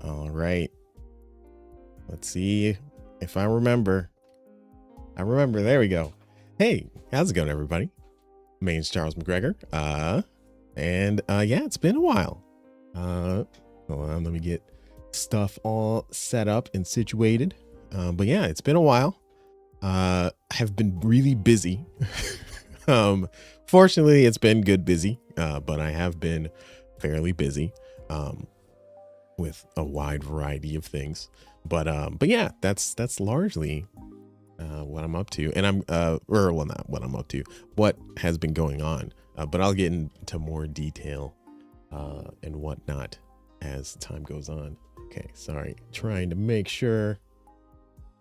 All right. Let's see if I remember. I remember. There we go. Hey, how's it going, everybody? My name's Charles McGregor. Yeah, it's been a while. Hold on, let me get stuff all set up and situated. But yeah, it's been a while. I have been really busy. Fortunately, it's been good busy, but I have been fairly busy. With a wide variety of things, but yeah, that's largely what I'm up to, and I'm or well, not what I'm up to, what has been going on, but I'll get into more detail and whatnot as time goes on. Okay, sorry, trying to make sure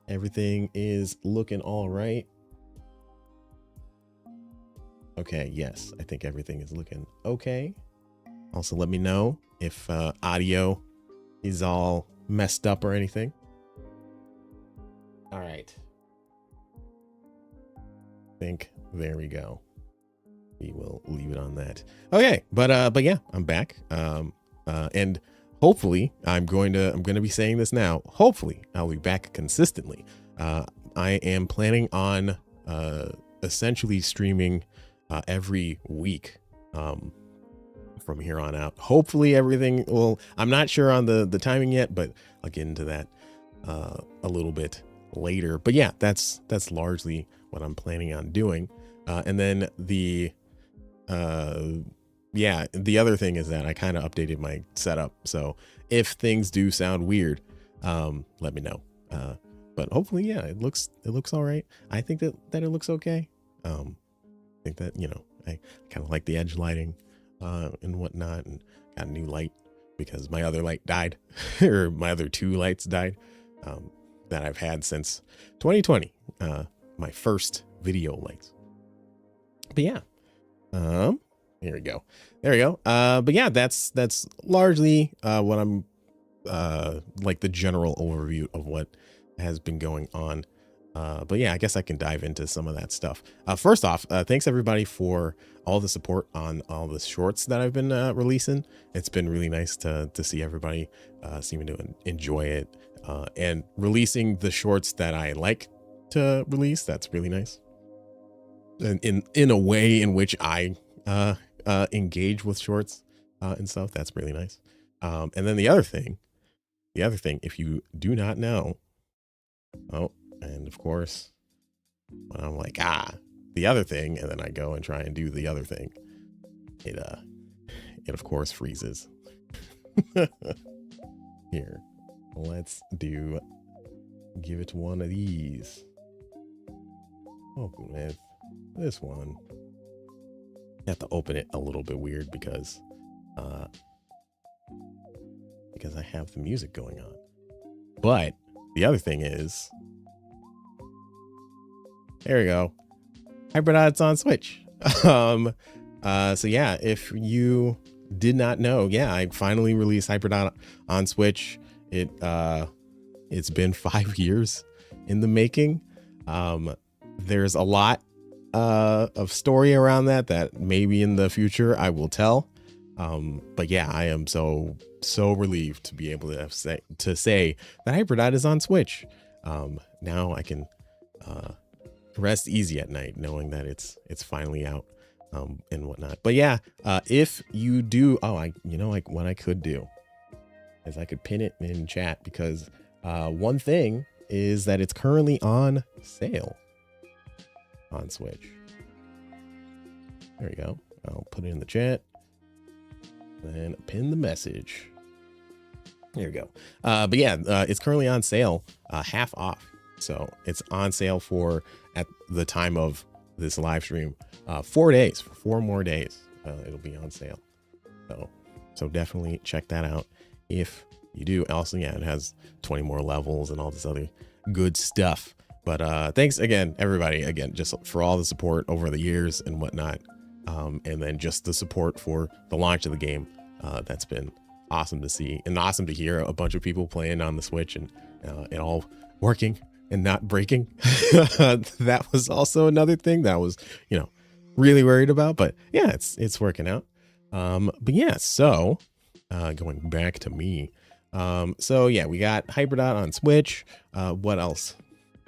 everything is looking all right. Okay, yes, I think everything is looking okay. Also, let me know if audio is all messed up or anything. All right. I think there we go. We will leave it on that. Okay, but yeah, I'm back. And hopefully I'm going to be saying this now. Hopefully I'll be back consistently. I am planning on essentially streaming every week. From here on out. Hopefully everything will, I'm not sure on the timing yet, but I'll get into that a little bit later. But yeah, that's largely what I'm planning on doing. And then the other thing is that I kind of updated my setup. So if things do sound weird, let me know. But hopefully, yeah, it looks all right. I think that it looks okay. I think that, I kind of like the edge lighting and whatnot, and got a new light because my other light died or my other two lights died that I've had since 2020, my first video lights. But yeah, here we go, there we go. But yeah, that's largely what I'm like the general overview of what has been going on. But yeah, I guess I can dive into some of that stuff. First off, thanks everybody for all the support on all the shorts that I've been releasing. It's been really nice to see everybody seeming to enjoy it, and releasing the shorts that I like to release. That's really nice. And in a way in which I engage with shorts and stuff, that's really nice. And then the other thing, if you do not know, and of course, when I'm like, the other thing, and then I go and try and do the other thing, it of course freezes. Here, let's give it one of these. open with this one. I have to open it a little bit weird because I have the music going on. But the other thing is, there we go. Hybridot's on Switch. So yeah, if you did not know, yeah, I finally released Hybridot on Switch. It's been 5 years in the making. There's a lot of story around that maybe in the future I will tell. But yeah, I am so relieved to be able to say that Hybridot is on Switch. Now I can rest easy at night knowing that it's finally out and whatnot. But yeah, if you do, what I could do is I could pin it in chat, because one thing is that it's currently on sale on Switch. There we go. I'll put it in the chat and pin the message. There we go. But yeah, it's currently on sale, half off. So it's on sale for, at the time of this live stream, 4 days. For 4 more days, it'll be on sale. So definitely check that out if you do. Also, yeah, it has 20 more levels and all this other good stuff. But thanks again, everybody, again, just for all the support over the years and whatnot. And then just the support for the launch of the game. That's been awesome to see, and awesome to hear a bunch of people playing on the Switch, and it all working and not breaking. That was also another thing that I was, really worried about. But yeah, it's working out. But yeah, so going back to me. So yeah, we got Hybridot on Switch. What else?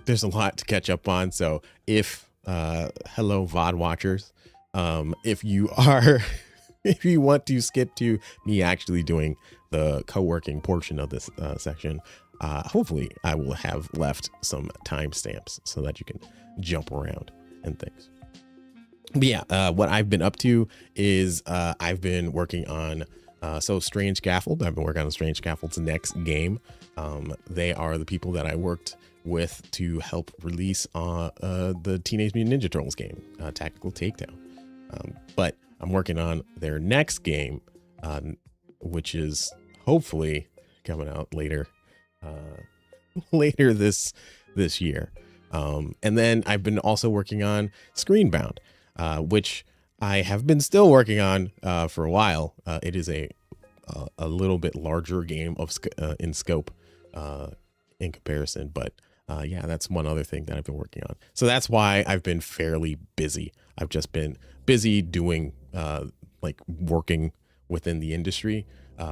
There's a lot to catch up on. So if hello VOD watchers, if you are if you want to skip to me actually doing the co-working portion of this section, hopefully I will have left some timestamps so that you can jump around and things. But yeah, what I've been up to is I've been working on Strange Scaffold. I've been working on Strange Scaffold's next game. They are the people that I worked with to help release the Teenage Mutant Ninja Turtles game, Tactical Takedown. But I'm working on their next game, which is hopefully coming out later this year. And then I've been also working on Screenbound, which I have been still working on for a while. It is a little bit larger game in scope in comparison, but yeah, that's one other thing that I've been working on. So that's why I've been fairly busy. I've just been busy doing like working within the industry.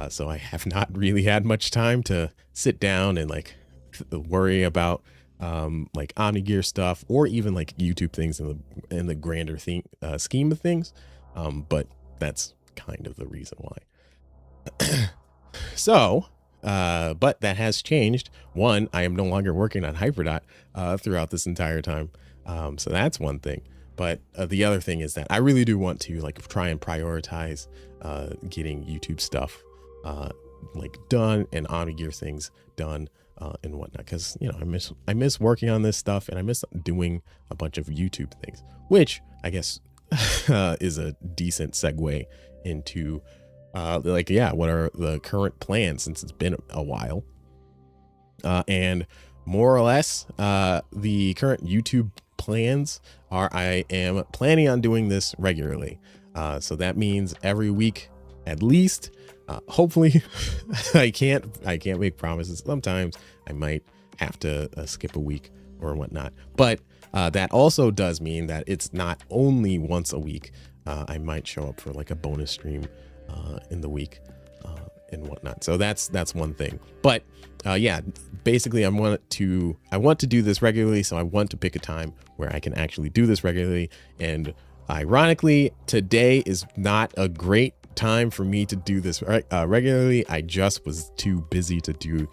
So I have not really had much time to sit down and like worry about like Omnigear stuff, or even like YouTube things in the grander scheme of things. But that's kind of the reason why. So, but that has changed. One, I am no longer working on Hybridot throughout this entire time. So that's one thing. But the other thing is that I really do want to like try and prioritize getting YouTube stuff like done, and Omnigear things done and whatnot, because I miss working on this stuff, and I miss doing a bunch of YouTube things, which I guess is a decent segue into what are the current plans, since it's been a while. And more or less the current YouTube plans are, I am planning on doing this regularly. So that means every week at least. Hopefully I can't make promises. Sometimes I might have to skip a week or whatnot, but that also does mean that it's not only once a week. I might show up for like a bonus stream in the week and whatnot. So that's one thing. But yeah, basically I want to do this regularly. So I want to pick a time where I can actually do this regularly. And ironically, today is not a great time for me to do this regularly. I just was too busy to do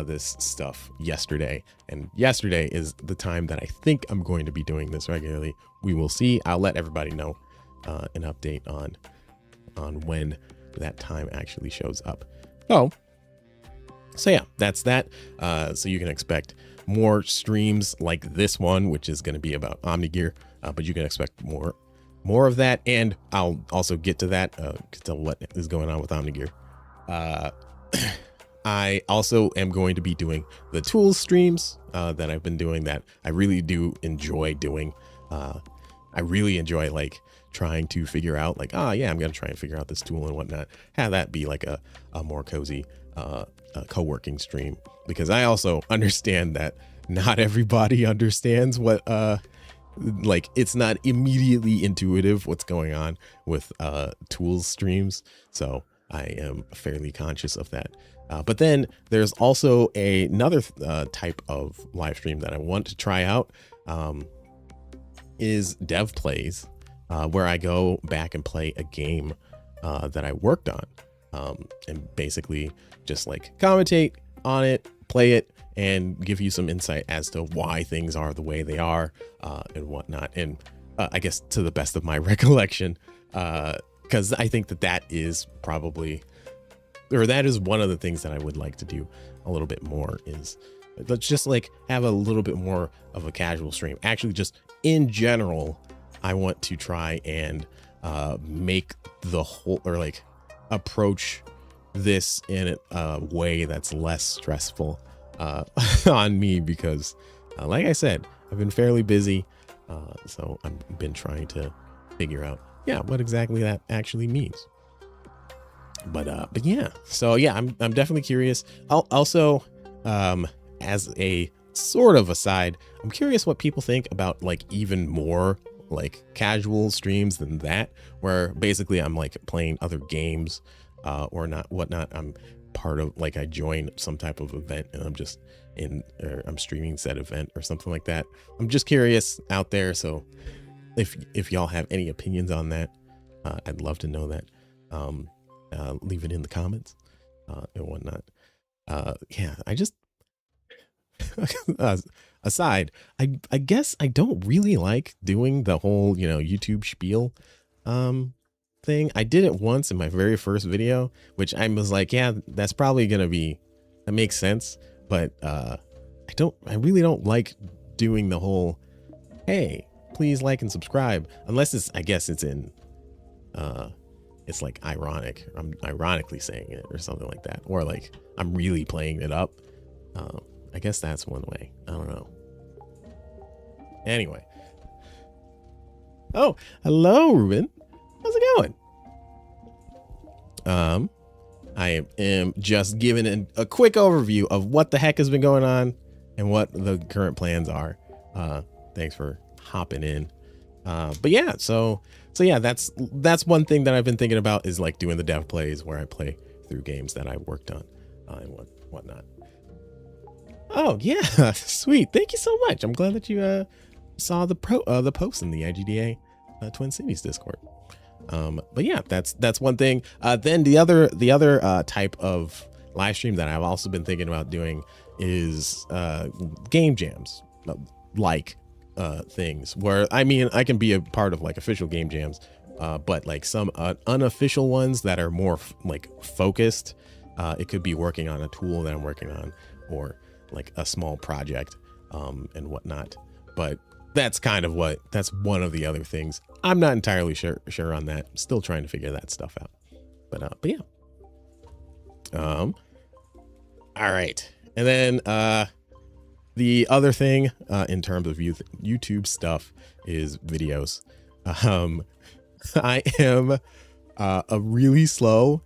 this stuff yesterday, and yesterday is the time that I think I'm going to be doing this regularly. We will see. I'll let everybody know an update on when that time actually shows up. So yeah, that's that. So you can expect more streams like this one, which is going to be about Omnigear, but you can expect more of that. And I'll also get to that, to what is going on with Omnigear. I also am going to be doing the tools streams that I've been doing, that I really do enjoy doing. I really enjoy like trying to figure out like, yeah, I'm going to try and figure out this tool and whatnot. Have that be like a more cozy co-working stream, because I also understand that not everybody understands what like it's not immediately intuitive what's going on with tools streams. So I am fairly conscious of that. But then there's also another type of live stream that I want to try out, is dev plays, where I go back and play a game that I worked on, and basically just like commentate on it, play it, and give you some insight as to why things are the way they are, and whatnot. And I guess to the best of my recollection, because I think that is probably, or that is one of the things that I would like to do a little bit more, is let's just like have a little bit more of a casual stream. Actually, just in general, I want to try and make the whole, or like approach this in a way that's less stressful on me, because like I said, I've been fairly busy, so I've been trying to figure out what exactly that actually means. But yeah, so yeah, I'm definitely curious. I'll also, as a sort of aside, I'm curious what people think about like even more like casual streams than that, where basically I'm like playing other games or not whatnot. I'm part of, like, I join some type of event and I'm just or I'm streaming said event or something like that. I'm just curious out there. So if y'all have any opinions on that, I'd love to know that. Leave it in the comments and whatnot. Yeah, I just aside, I guess I don't really like doing the whole, YouTube spiel thing. I did it once in my very first video, which I was like, yeah, that's probably gonna be, that makes sense, but I really don't like doing the whole, hey, please like and subscribe, unless it's, I guess it's in it's like ironic, I'm ironically saying it or something like that, or like I'm really playing it up. I guess that's one way. I don't know. Anyway. Oh, hello, Ruben. How's it going? I am just giving a quick overview of what the heck has been going on and what the current plans are. Thanks for hopping in. But yeah, so yeah, that's one thing that I've been thinking about, is like doing the dev plays where I play through games that I worked on and whatnot. Oh yeah, sweet. Thank you so much. I'm glad that you saw the post in the IGDA Twin Cities Discord. But yeah, that's one thing. Then the other type of live stream that I've also been thinking about doing is game jams, like things where, I mean, I can be a part of like official game jams, but like some unofficial ones that are more like focused. It could be working on a tool that I'm working on, or like a small project and whatnot. But that's kind of that's one of the other things. I'm not entirely sure on that. Still trying to figure that stuff out. But yeah. All right. And then the other thing in terms of YouTube stuff is videos. I am a really slow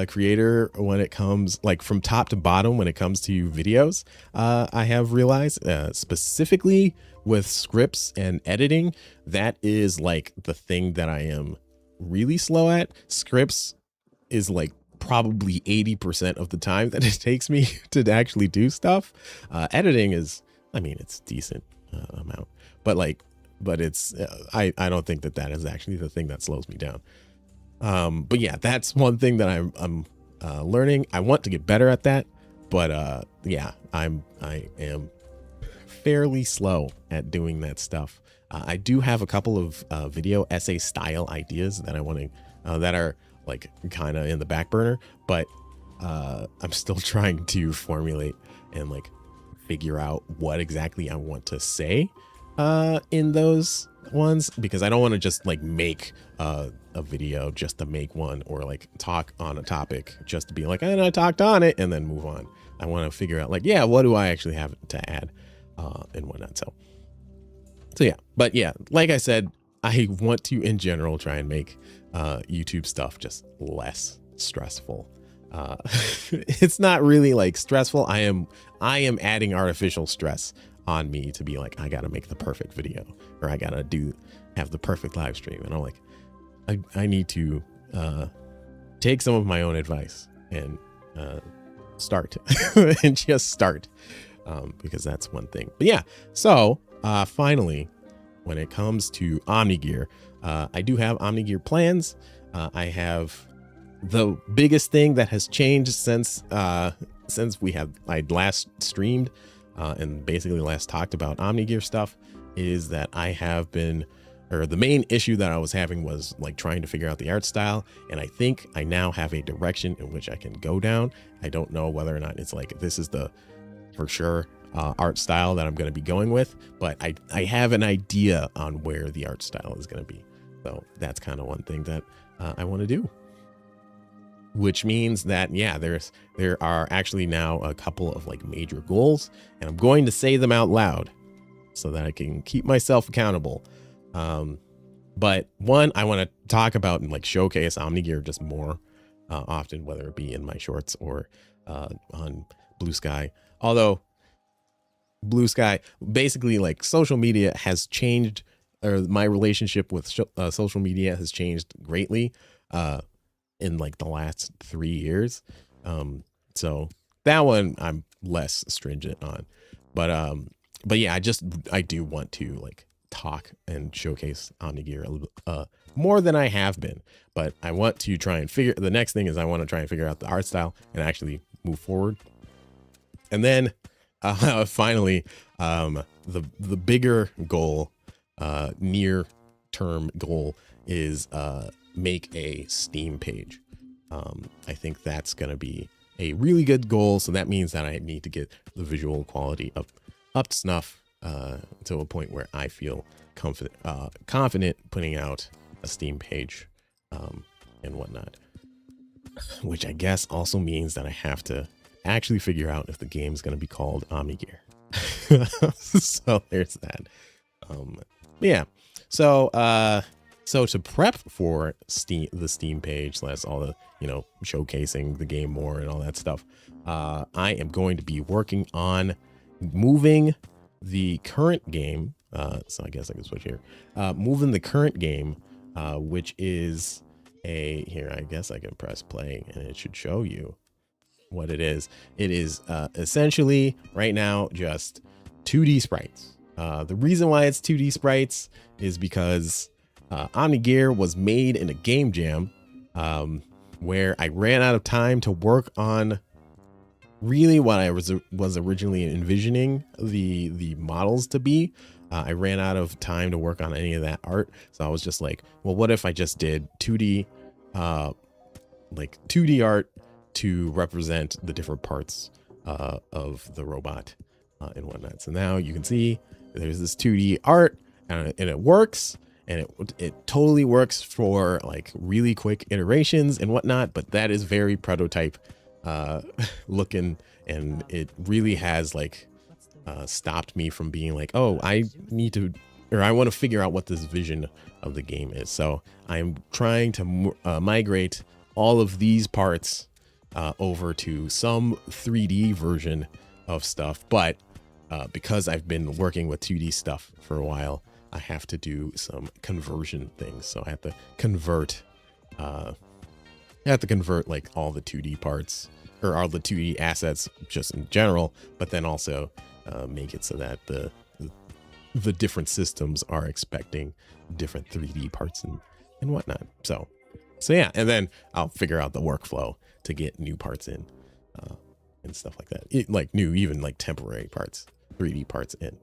creator when it comes, like, from top to bottom when it comes to videos. I have realized specifically with scripts and editing, that is like the thing that I am really slow at. Scripts is like probably 80% of the time that it takes me to actually do stuff. Editing is, I mean, it's decent amount, but it's I don't think that is actually the thing that slows me down. But yeah, that's one thing that I'm learning. I want to get better at that, but yeah, I am fairly slow at doing that stuff. I do have a couple of video essay style ideas that I want to that are like kind of in the back burner, but I'm still trying to formulate and like figure out what exactly I want to say in those ones, because I don't want to just like make a video just to make one, or like talk on a topic just to be like, and I talked on it and then move on. I want to figure out like, yeah, what do I actually have to add and whatnot. So yeah, but yeah, like I said, I want to in general try and make YouTube stuff just less stressful. It's not really like stressful. I am adding artificial stress on me to be like, I gotta make the perfect video, or I gotta have the perfect live stream. And I'm like, I need to take some of my own advice and start and just start, because that's one thing. But yeah, so finally, when it comes to Omnigear, I do have Omnigear plans. I have the biggest thing that has changed since I last streamed and basically last talked about Omnigear stuff is that I have been, or the main issue that I was having was like trying to figure out the art style. And I think I now have a direction in which I can go down. I don't know whether or not it's like, this is the for sure art style that I'm going to be going with, but I have an idea on where the art style is going to be. So that's kind of one thing that I want to do. Which means that, yeah, there are actually now a couple of like major goals, and I'm going to say them out loud so that I can keep myself accountable. But one, I want to talk about and like showcase Omnigear just more often, whether it be in my shorts or on Blue Sky. Although Blue Sky, basically like social media has changed, or my relationship with social media has changed greatly in like the last 3 years. So that one I'm less stringent on, but yeah, I do want to like talk and showcase Omnigear a little more than I have been, but I want to try and the next thing is I want to try and figure out the art style and actually move forward. And then finally, the bigger goal, near term goal is make a Steam page. I think that's going to be a really good goal. So that means that I need to get the visual quality up to snuff to a point where I feel confident putting out a Steam page and whatnot. Which I guess also means that I have to actually figure out if the game's going to be called Omnigear. So there's that. Yeah. So to prep for the Steam page, that's all the, showcasing the game more and all that stuff. I am going to be working on moving the current game. So I guess I can switch here. Moving the current game, which is here, I guess I can press play and it should show you what it is. It is essentially right now just 2D sprites. The reason why it's 2D sprites is because Omnigear was made in a game jam where I ran out of time to work on really what I was originally envisioning the models to be. I ran out of time to work on any of that art, so I was just like, well, what if I just did 2D like 2D art to represent the different parts of the robot and whatnot. So now you can see there's this 2D art and it works, and it totally works for like really quick iterations and whatnot, but that is very prototype looking, and it really has like stopped me from being like, oh, I want to figure out what this vision of the game is. So I'm trying to migrate all of these parts over to some 3D version of stuff, but because I've been working with 2D stuff for a while, I have to do some conversion things. So I have to convert like all the 2D parts, or all the 2D assets just in general, but then also make it so that the different systems are expecting different 3D parts and whatnot. So yeah, and then I'll figure out the workflow to get new parts in and stuff like that. Even like temporary parts, 3D parts in.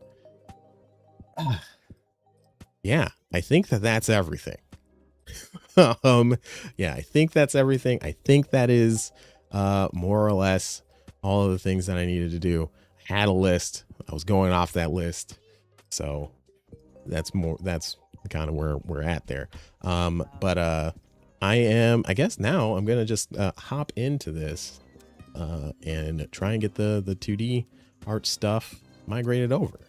Yeah, I think that's everything. Yeah, I think that's everything. I think that is more or less all of the things that I needed to do. I had a list. I was going off that list. So that's kind of where we're at there. But I guess now I'm gonna just hop into this and try and get the 2D art stuff migrated over.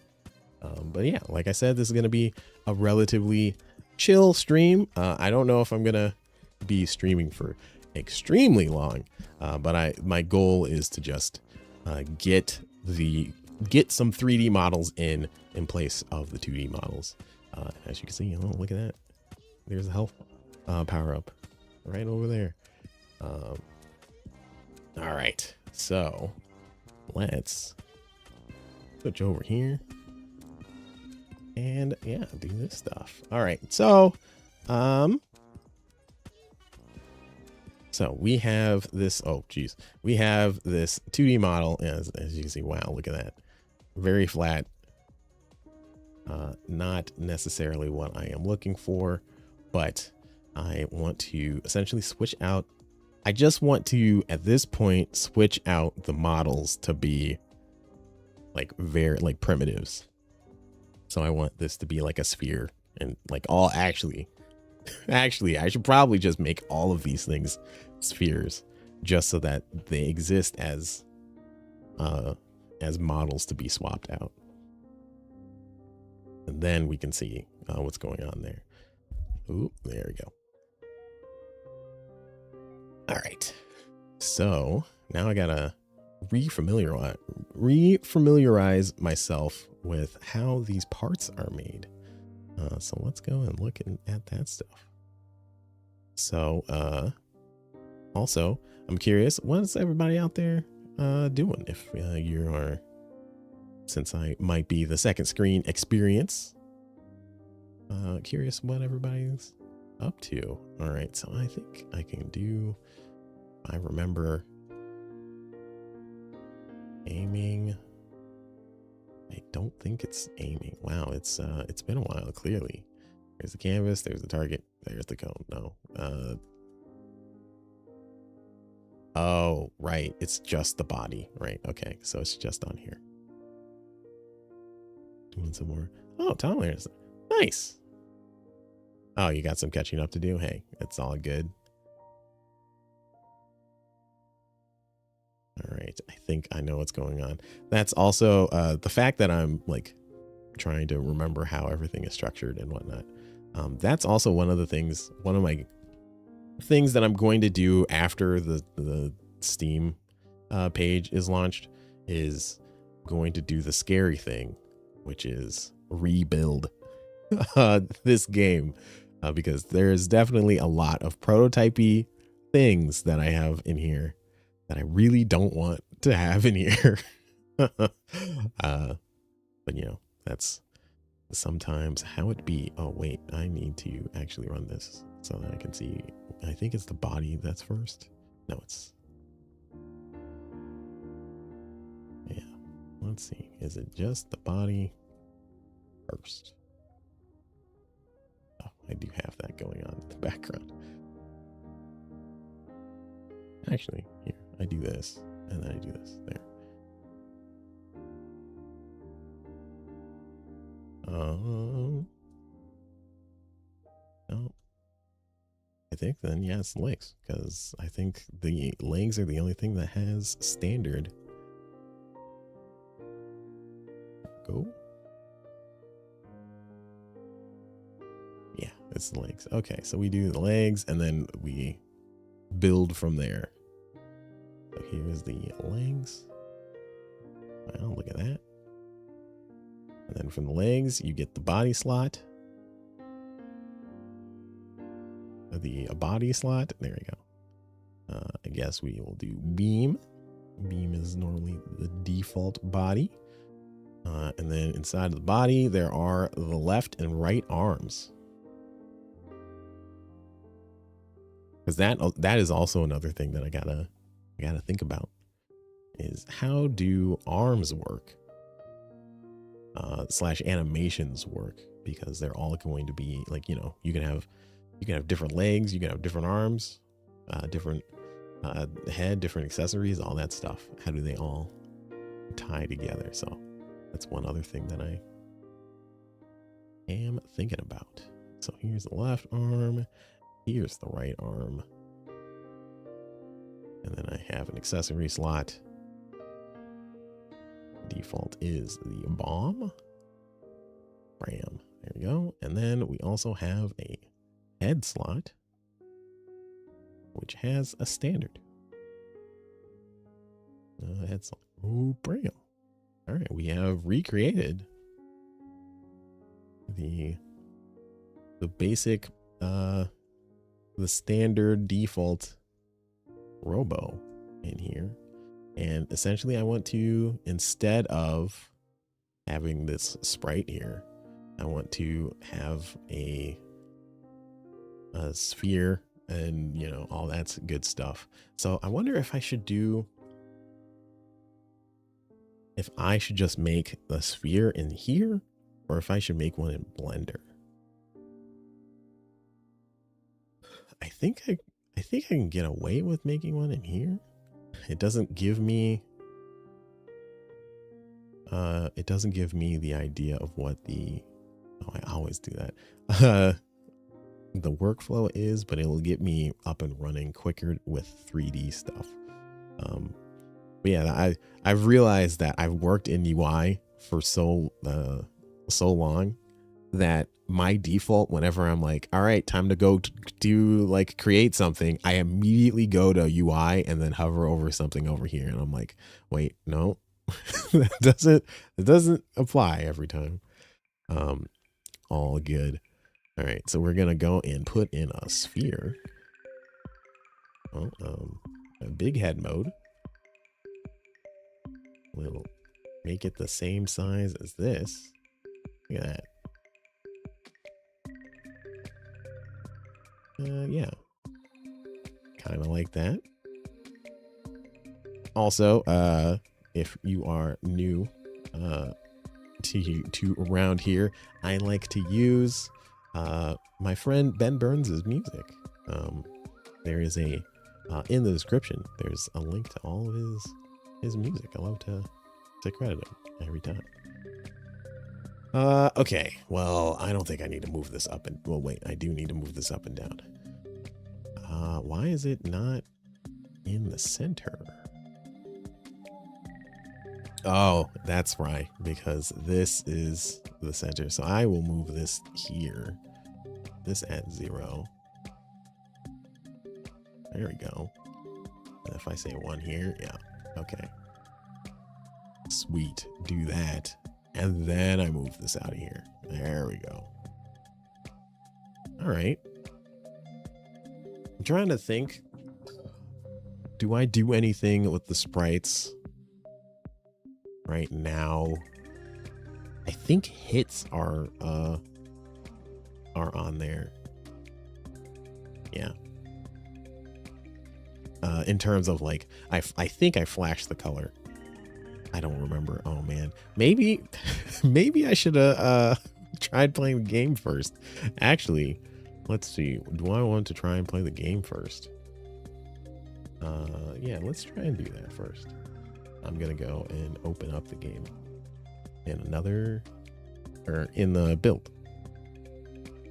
But yeah, like I said, this is gonna be a relatively chill stream. I don't know if I'm gonna be streaming for extremely long, but my goal is to just get some 3D models in place of the 2D models. As you can see, oh, look at that. There's the health power up right over there. All right, so let's switch over here and yeah, do this stuff. All right, so we have this, we have this 2D model as you can see. Wow, look at that. Very flat. Not necessarily what I am looking for, but I want to essentially switch out. I just want to, at this point, switch out the models to be like very like primitives. So I want this to be like a sphere and like all actually, I should probably just make all of these things spheres just so that they exist as models to be swapped out. And then we can see what's going on there. Ooh, there we go. All right. So now I gotta refamiliarize myself with how these parts are made. So let's go and look at that stuff. So also, I'm curious, what's everybody out there doing? If you are, since I might be the second screen experience, curious what everybody's up to. All right, so I think I can do, I remember aiming. I don't think it's aiming. Wow, it's been a while, clearly. There's the canvas, there's the target, there's the cone. No. Oh, right. It's just the body, right? Okay, so it's just on here. Doing some more. Oh, Tyler, nice. Oh, you got some catching up to do. Hey, it's all good. All right, I think I know what's going on. That's also the fact that I'm like trying to remember how everything is structured and whatnot. That's also one of my things that I'm going to do after the Steam page is launched, is going to do the scary thing, which is rebuild this game, because there's definitely a lot of prototypey things that I have in here that I really don't want to have in here. But you know, that's sometimes how it be. Oh wait, I need to actually run this so that I can see. I think it's the body that's first. No, it's, yeah, let's see, is it just the body first? Oh, I do have that going on in the background. Actually, here, I do this and then I do this there. No, I think then, yeah, it's legs, because I think the legs are the only thing that has standard. Go. Yeah, it's the legs. Okay, so we do the legs and then we build from there. So here's the legs. Well, look at that. And then from the legs, you get the body slot. The body slot. There we go. I guess we will do beam. Beam is normally the default body. And then inside of the body, there are the left and right arms. Because that is also another thing that I gotta think about, is how do arms work? Slash animations work, because they're all going to be like, you know, you can have different legs, you can have different arms, different head, different accessories, all that stuff. How do they all tie together. So that's one other thing that I am thinking about. So here's the left arm, here's the right arm, and then I have an accessory slot. Default is the bomb. Bam. There we go. And then we also have a head slot, which has a standard head slot. Oh, bam. All right, we have recreated the basic, the standard default Robo in here. And essentially I want to, instead of having this sprite here, I want to have a sphere and, you know, all that's good stuff. So I wonder if I should just make the sphere in here, or if I should make one in Blender. I think I can get away with making one in here. It doesn't give me the idea of what the, oh, I always do that. The workflow is, but it'll get me up and running quicker with 3D stuff. But yeah, I've realized that I've worked in UI for so long that my default, whenever I'm like, all right, time to go do like create something, I immediately go to UI and then hover over something over here, and I'm like, wait, no, it doesn't apply every time. All good. All right, so we're gonna go and put in a sphere. Oh, a big head mode. We'll make it the same size as this. Look at that. Yeah, kind of like that. Also, if you are new to around here, I like to use my friend Ben Burns' music. There is a in the description, there's a link to all of his music. I love to credit him every time. Okay, well, I don't think I need to move this up and, well, wait, I do need to move this up and down. Why is it not in the center? Oh, that's right, because this is the center. So I will move this here, this at 0. There we go. And if I say 1 here, yeah, okay. Sweet, do that. And then I move this out of here. There we go. All right. I'm trying to think. Do I do anything with the sprites right now? I think hits are on there. Yeah. In terms of like, I think I flashed the color. I don't remember. Oh man, maybe I should have tried playing the game first. Actually, let's see. Do I want to try and play the game first? Yeah, let's try and do that first. I'm gonna go and open up the game in in the build,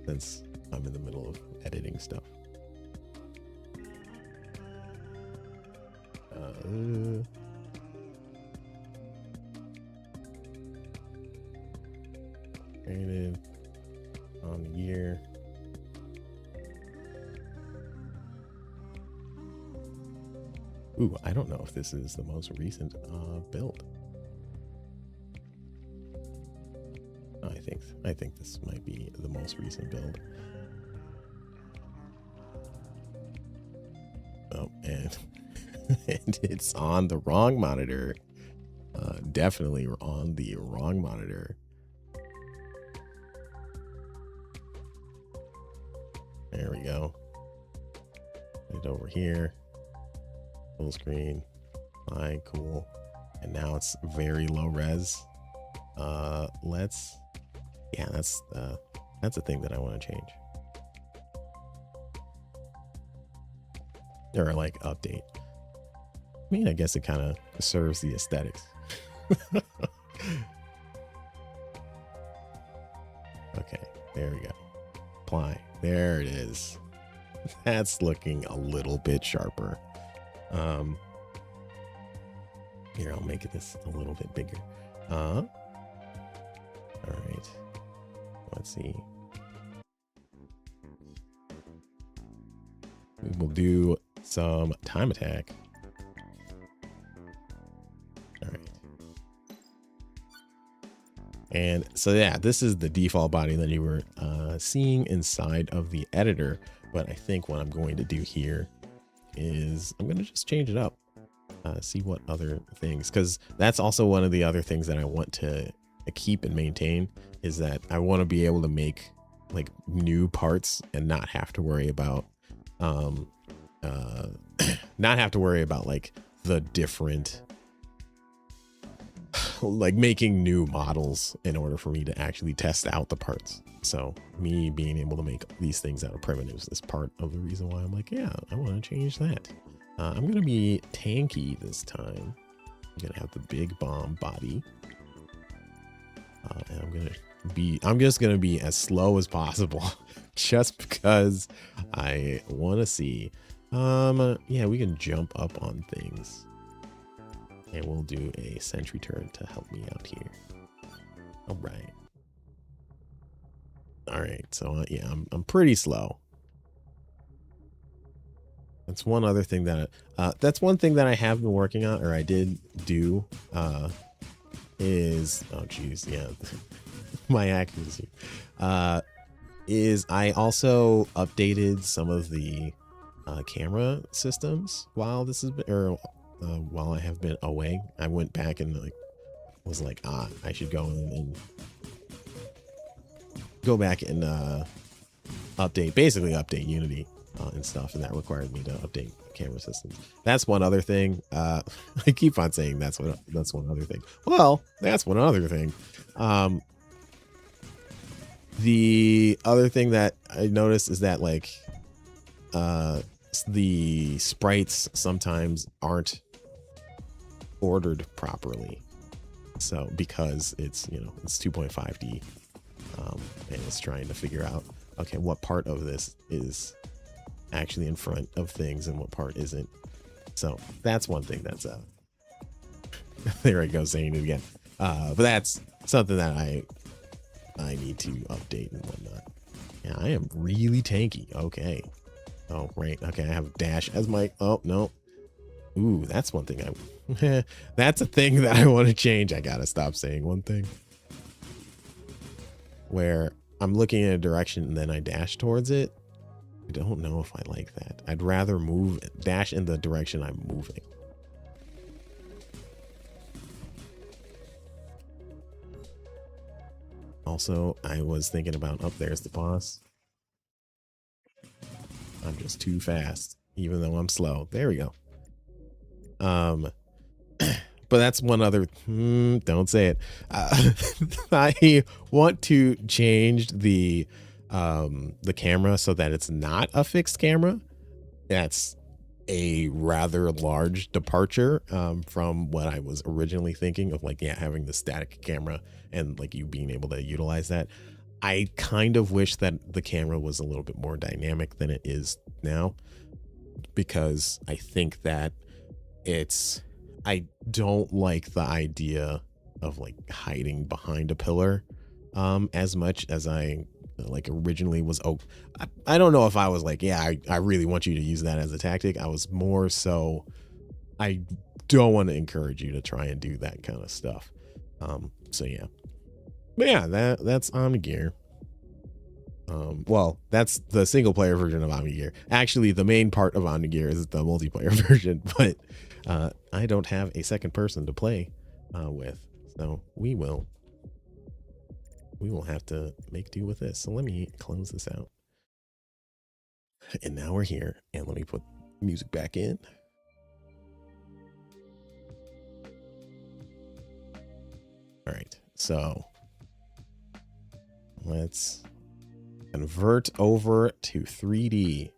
since I'm in the middle of editing stuff. Created on the year. Ooh, I don't know if this is the most recent build. I think this might be the most recent build. Oh, and and it's on the wrong monitor. Definitely on the wrong monitor. There we go. Put it over here. Full screen. Fine, cool. And now it's very low res. Yeah, that's a thing that I want to change. Or like update. I mean, I guess it kind of serves the aesthetics. Okay, there we go. Apply. There it is. That's looking a little bit sharper. Here, I'll make this a little bit bigger. All right. Let's see. We will do some time attack. All right. And so, yeah, this is the default body that you were seeing inside of the editor. But I think what I'm going to do here is I'm going to just change it up. See what other things, because that's also one of the other things that I want to keep and maintain, is that I want to be able to make like new parts and not have to worry about like the different like making new models in order for me to actually test out the parts. So me being able to make these things out of primitives is part of the reason why I'm like, yeah, I want to change that. I'm going to be tanky this time. I'm going to have the big bomb body. And I'm just going to be as slow as possible just because I want to see. Yeah, we can jump up on things. And we'll do a sentry turret to help me out here. All right. All right. So yeah, I'm pretty slow. That's one other thing that that's one thing that I have been working on, or I did do, is, oh geez, yeah, my accuracy, is I also updated some of the camera systems while this has been, or while I have been away. I went back and like was like, I should go in and go back and basically update Unity and stuff, and that required me to update camera systems. That's one other thing. I keep on saying that's one other thing. Well, that's one other thing. The other thing that I noticed is that like the sprites sometimes aren't ordered properly. So because it's, you know, it's 2.5D, and it's trying to figure out, okay, what part of this is actually in front of things and what part isn't. So that's one thing that's there I go saying it again. But that's something that I need to update and whatnot. Yeah, I am really tanky. Okay. Oh, right. Okay, I have dash as my, oh no. Ooh, that's one thing that's a thing that I want to change. I gotta stop saying one thing where I'm looking in a direction and then I dash towards it. I don't know if I like that. I'd rather dash in the direction I'm moving. Also, I was thinking about, up there's the boss. I'm just too fast, even though I'm slow. There we go. But that's one other, don't say it. I want to change the camera so that it's not a fixed camera. That's a rather large departure from what I was originally thinking of, like, yeah, having the static camera and like you being able to utilize that. I kind of wish that the camera was a little bit more dynamic than it is now, because I think that I don't like the idea of like hiding behind a pillar as much as I like originally was. Oh, I don't know if I was like, yeah, I really want you to use that as a tactic. I was more so, I don't want to encourage you to try and do that kind of stuff. So yeah, but yeah, that's Omnigear. Well, that's the single player version of Omnigear. Actually, the main part of Omnigear is the multiplayer version, but I don't have a second person to play with, so we will have to make do with this. So let me close this out. And now we're here, and let me put music back in. All right, so let's convert over to 3D.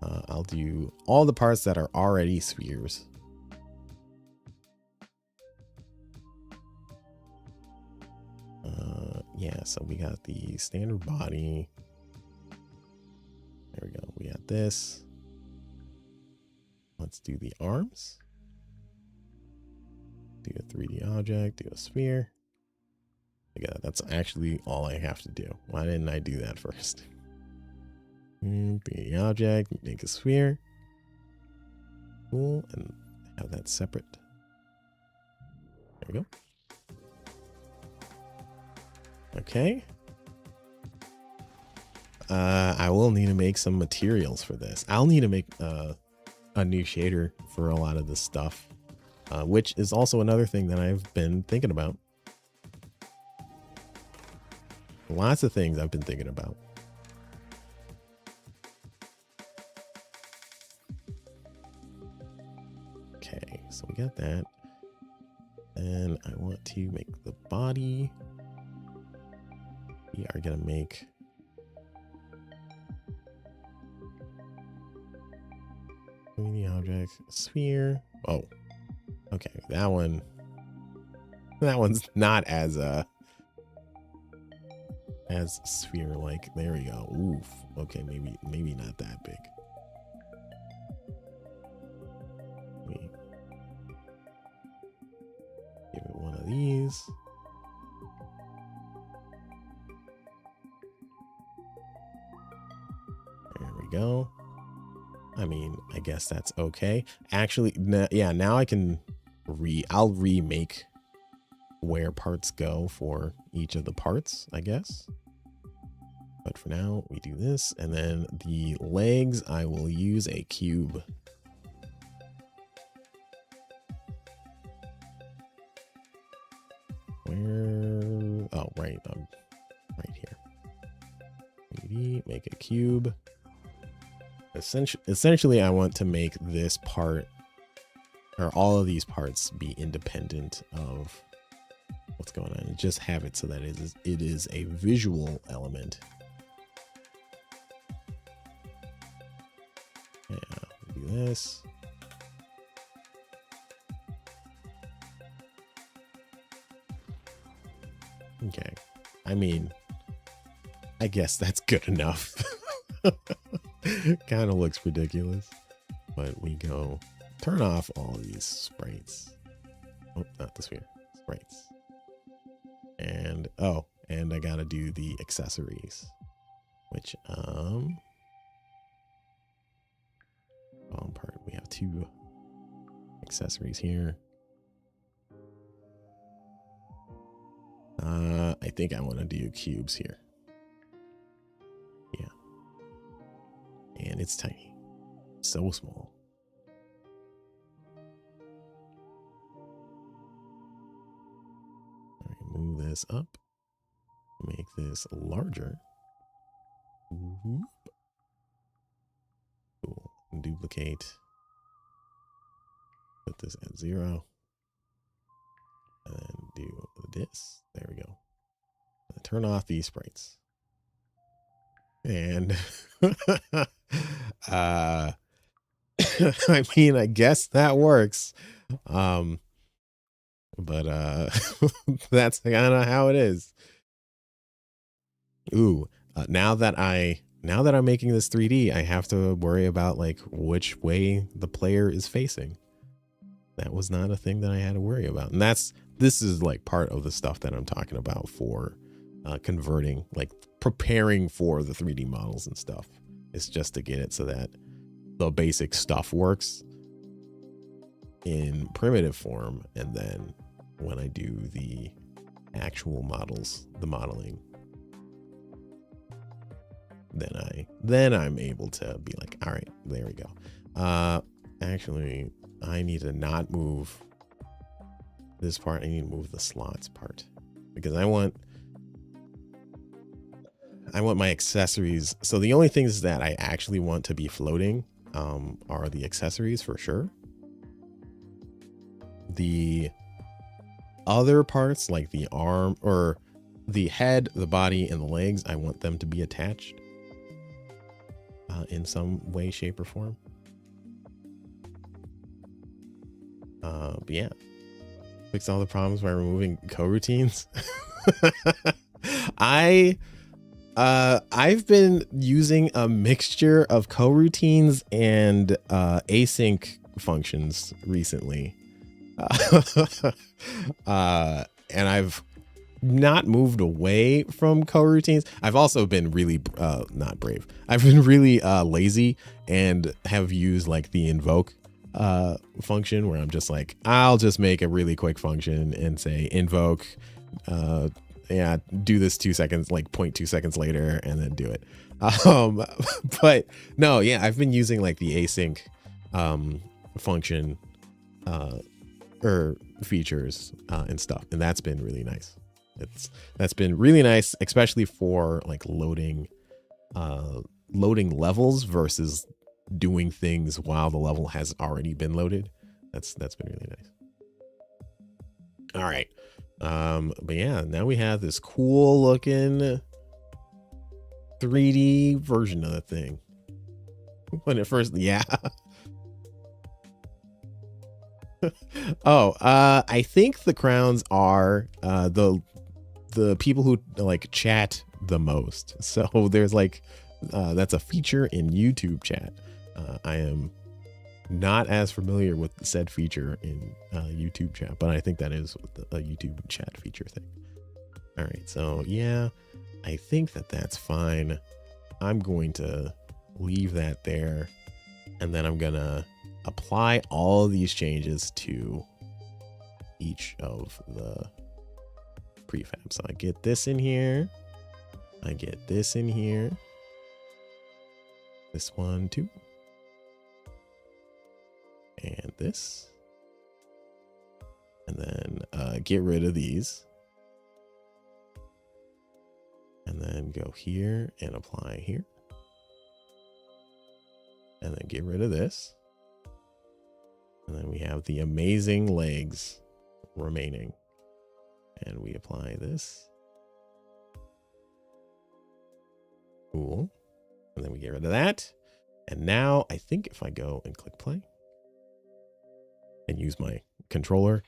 I'll do all the parts that are already spheres. yeah, so we got the standard body. There we go. We got this. Let's do the arms. Do a 3D object, do a sphere. Yeah, that's actually all I have to do. Why didn't I do that first? 3D object, make a sphere. Cool, and have that separate. There we go. Okay. I will need to make some materials for this. I'll need to make a new shader for a lot of this stuff, which is also another thing that I've been thinking about. Lots of things I've been thinking about. Okay, so we got that. And I want to make the body. We are going to make 3D object sphere. Oh, okay. That one's not as sphere like. There we go. Oof. Okay, maybe not that big. Let me give it one of these. There we go. I mean, I guess that's okay. Actually, yeah, now I can I'll remake where parts go for each of the parts, I guess. But for now, we do this, and then the legs, I will use a cube. Where? Oh, right. Right here. 3D, make a cube. Essentially, I want to make this part, or all of these parts, be independent of what's going on, and just have it so that it is a visual element. Yeah, do this. Okay, I mean, I guess that's good enough. Kind of looks ridiculous, but we go turn off all of these sprites. Oh, not the sphere, sprites. And oh, and I gotta do the accessories, which bottom part, we have 2 accessories here. I think I want to do cubes here. Yeah. And it's tiny. So small. All right, move this up. Make this larger. Whoop. Cool. Duplicate. Put this at 0. And then do this. There we go. And turn off these sprites. And I mean, I guess that works. But that's kind of how it is. Ooh, now that I'm making this 3D, I have to worry about like which way the player is facing. That was not a thing that I had to worry about. And this is like part of the stuff that I'm talking about for converting, like preparing for the 3D models and stuff. It's just to get it so that the basic stuff works in primitive form, and then when I do the actual models, the modeling, then I'm able to be like, all right, there we go. Actually, I need to not move this part. I need to move the slots part, because I want my accessories. So the only things that I actually want to be floating are the accessories for sure. The other parts, like the arm or the head, the body, and the legs, I want them to be attached in some way, shape, or form. But yeah, fix all the problems by removing coroutines. I've been using a mixture of coroutines and async functions recently. And I've not moved away from coroutines. I've also been really not brave. I've been really lazy and have used like the invoke function where I'm just like, I'll just make a really quick function and say invoke yeah, do this 2 seconds, like 0.2 seconds later, and then do it. But no, yeah, I've been using like the async function or features and stuff, and that's been really nice. That's been really nice, especially for like loading levels versus doing things while the level has already been loaded. That's been really nice. All right. But yeah, now we have this cool looking 3D version of the thing. When it first, yeah. Oh, I think the crowns are the people who like chat the most. So there's like that's a feature in YouTube chat. I am not as familiar with said feature in YouTube chat, but I think that is a YouTube chat feature thing. All right, so yeah, I think that's fine. I'm going to leave that there, and then I'm gonna apply all of these changes to each of the prefabs. So I get this in here, I get this in here, this one too, and this, and then get rid of these, and then go here and apply here, and then get rid of this, and then we have the amazing legs remaining, and we apply this. Cool. And then we get rid of that, and now I think if I go and click play and use my controller,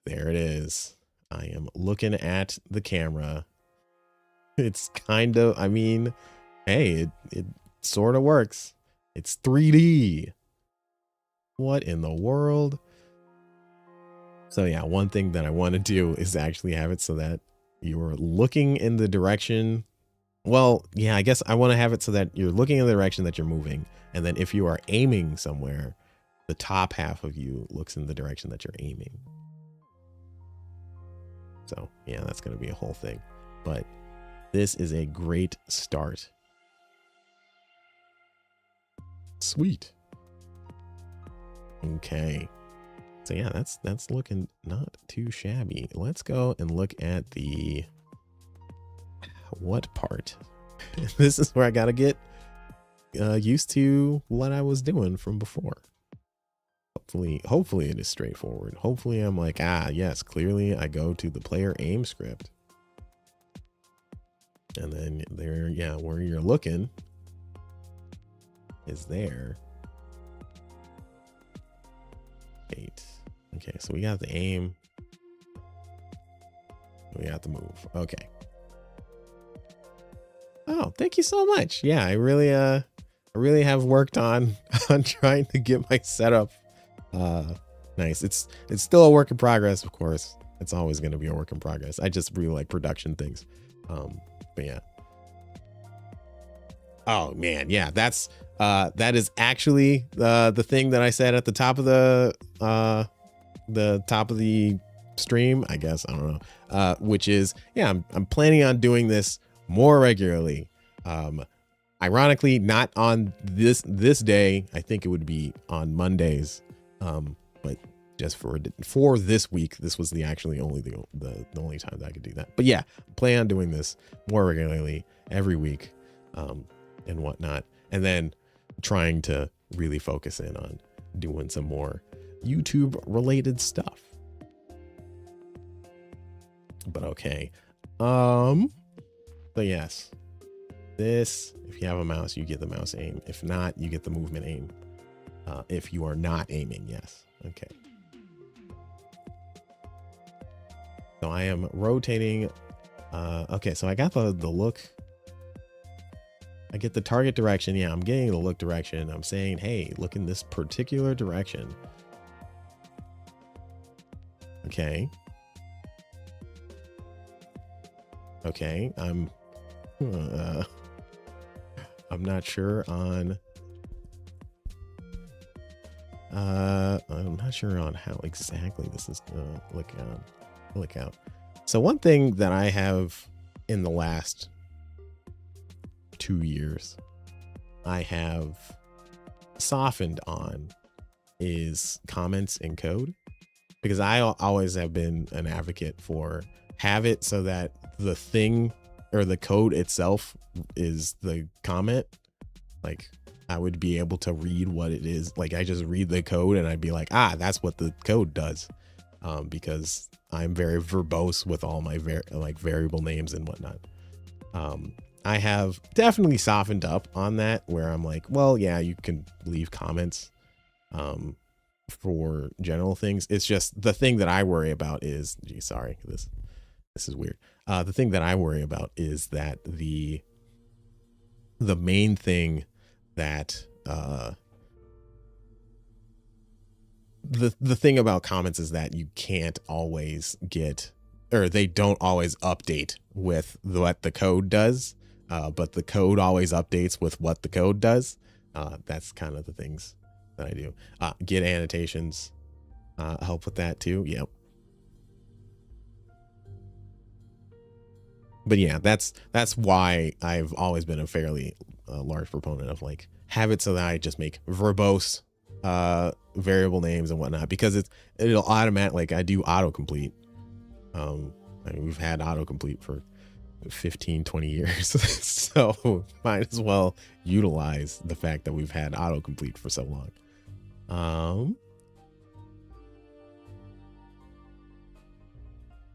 there it is. I am looking at the camera. It's kind of, I mean, hey, it sort of works. It's 3D. What in the world? So yeah, one thing that I want to do is actually have it so that you're looking in the direction. Well, yeah, I guess I want to have it so that you're looking in the direction that you're moving. And then if you are aiming somewhere, the top half of you looks in the direction that you're aiming. So yeah, that's going to be a whole thing, but this is a great start. Sweet. Okay. So yeah, that's looking not too shabby. Let's go and look at the what part. This is where I got to get used to what I was doing from before. Hopefully it is straightforward. Hopefully I'm like, yes, clearly I go to the player aim script. And then there, yeah, where you're looking is there. 8. Okay, so we got the aim. We got the move. Okay. Oh, thank you so much. Yeah, I really have worked on trying to get my setup nice. It's still a work in progress, of course. It's always going to be a work in progress. I just really like production things. But yeah. Oh man, yeah, that is actually the thing that I said at the top of the stream, I guess. I don't know. Which is, yeah, I'm planning on doing this more regularly. Ironically, not on this day. I think it would be on Mondays. But just for this week, this was the only time that I could do that. But yeah, plan on doing this more regularly every week, and whatnot, and then trying to really focus in on doing some more YouTube related stuff. But okay, but yes, this, if you have a mouse, you get the mouse aim. If not, you get the movement aim. If you are not aiming, yes. Okay. So I am rotating. Okay, so I got the look. I get the target direction. Yeah, I'm getting the look direction. I'm saying, hey, look in this particular direction. Okay. Okay, I'm not sure on I'm not sure on how exactly this is gonna look out. So one thing that I have in the last 2 years I have softened on is comments in code, because I always have been an advocate for have it so that the thing or the code itself is the comment. Like I would be able to read what it is. Like I just read the code and I'd be like, ah, that's what the code does. Because I'm very verbose with all my variable names and whatnot. I have definitely softened up on that, where I'm like, well, yeah, you can leave comments for general things. It's just the thing that I worry about is, geez, sorry, this is weird. The thing that I worry about is that the main thing that the thing about comments is that you can't always get, or they don't always update with what the code does, but the code always updates with what the code does. That's kind of the things that I do. Get annotations help with that too. Yep. But yeah, that's why I've always been a fairly large proponent of like have it so that I just make verbose variable names and whatnot, because it'll automatically, like I do autocomplete. I mean, we've had autocomplete for 15-20 years, so might as well utilize the fact that we've had autocomplete for so long.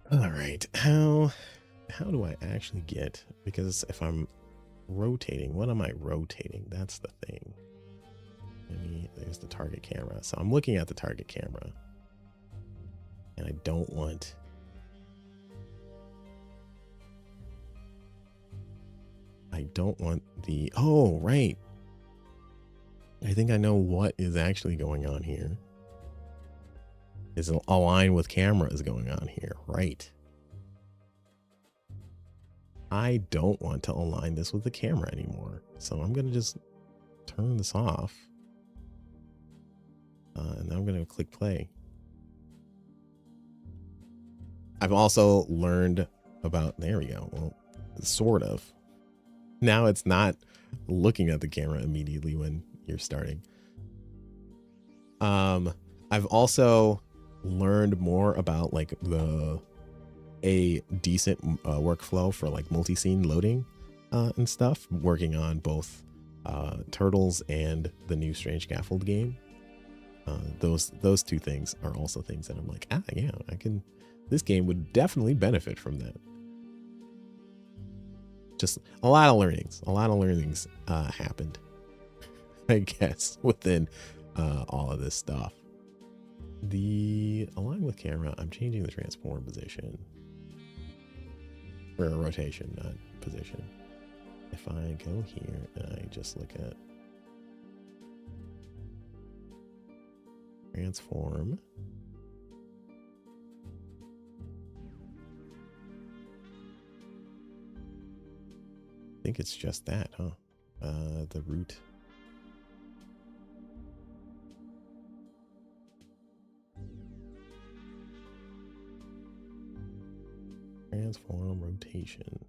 All right, how do I actually get, because if I'm rotating, what am I rotating? That's the thing. There's the target camera. So I'm looking at the target camera and I don't want the, oh, right. I think I know what is actually going on here. Is align with camera is going on here, right? I don't want to align this with the camera anymore. So I'm going to just turn this off. And then I'm going to click play. I've also learned about, there we go. Well, sort of. Now it's not looking at the camera immediately when you're starting. I've also learned more about like a decent workflow for like multi-scene loading and stuff, working on both Turtles and the new Strange Scaffold game. Those two things are also things that I'm like, yeah, this game would definitely benefit from that. Just a lot of learnings happened, I guess, within all of this stuff. The align with camera, I'm changing the transform position, or rotation, not position. If I go here and I just look at transform, I think it's just that, huh? The root. Transform rotation.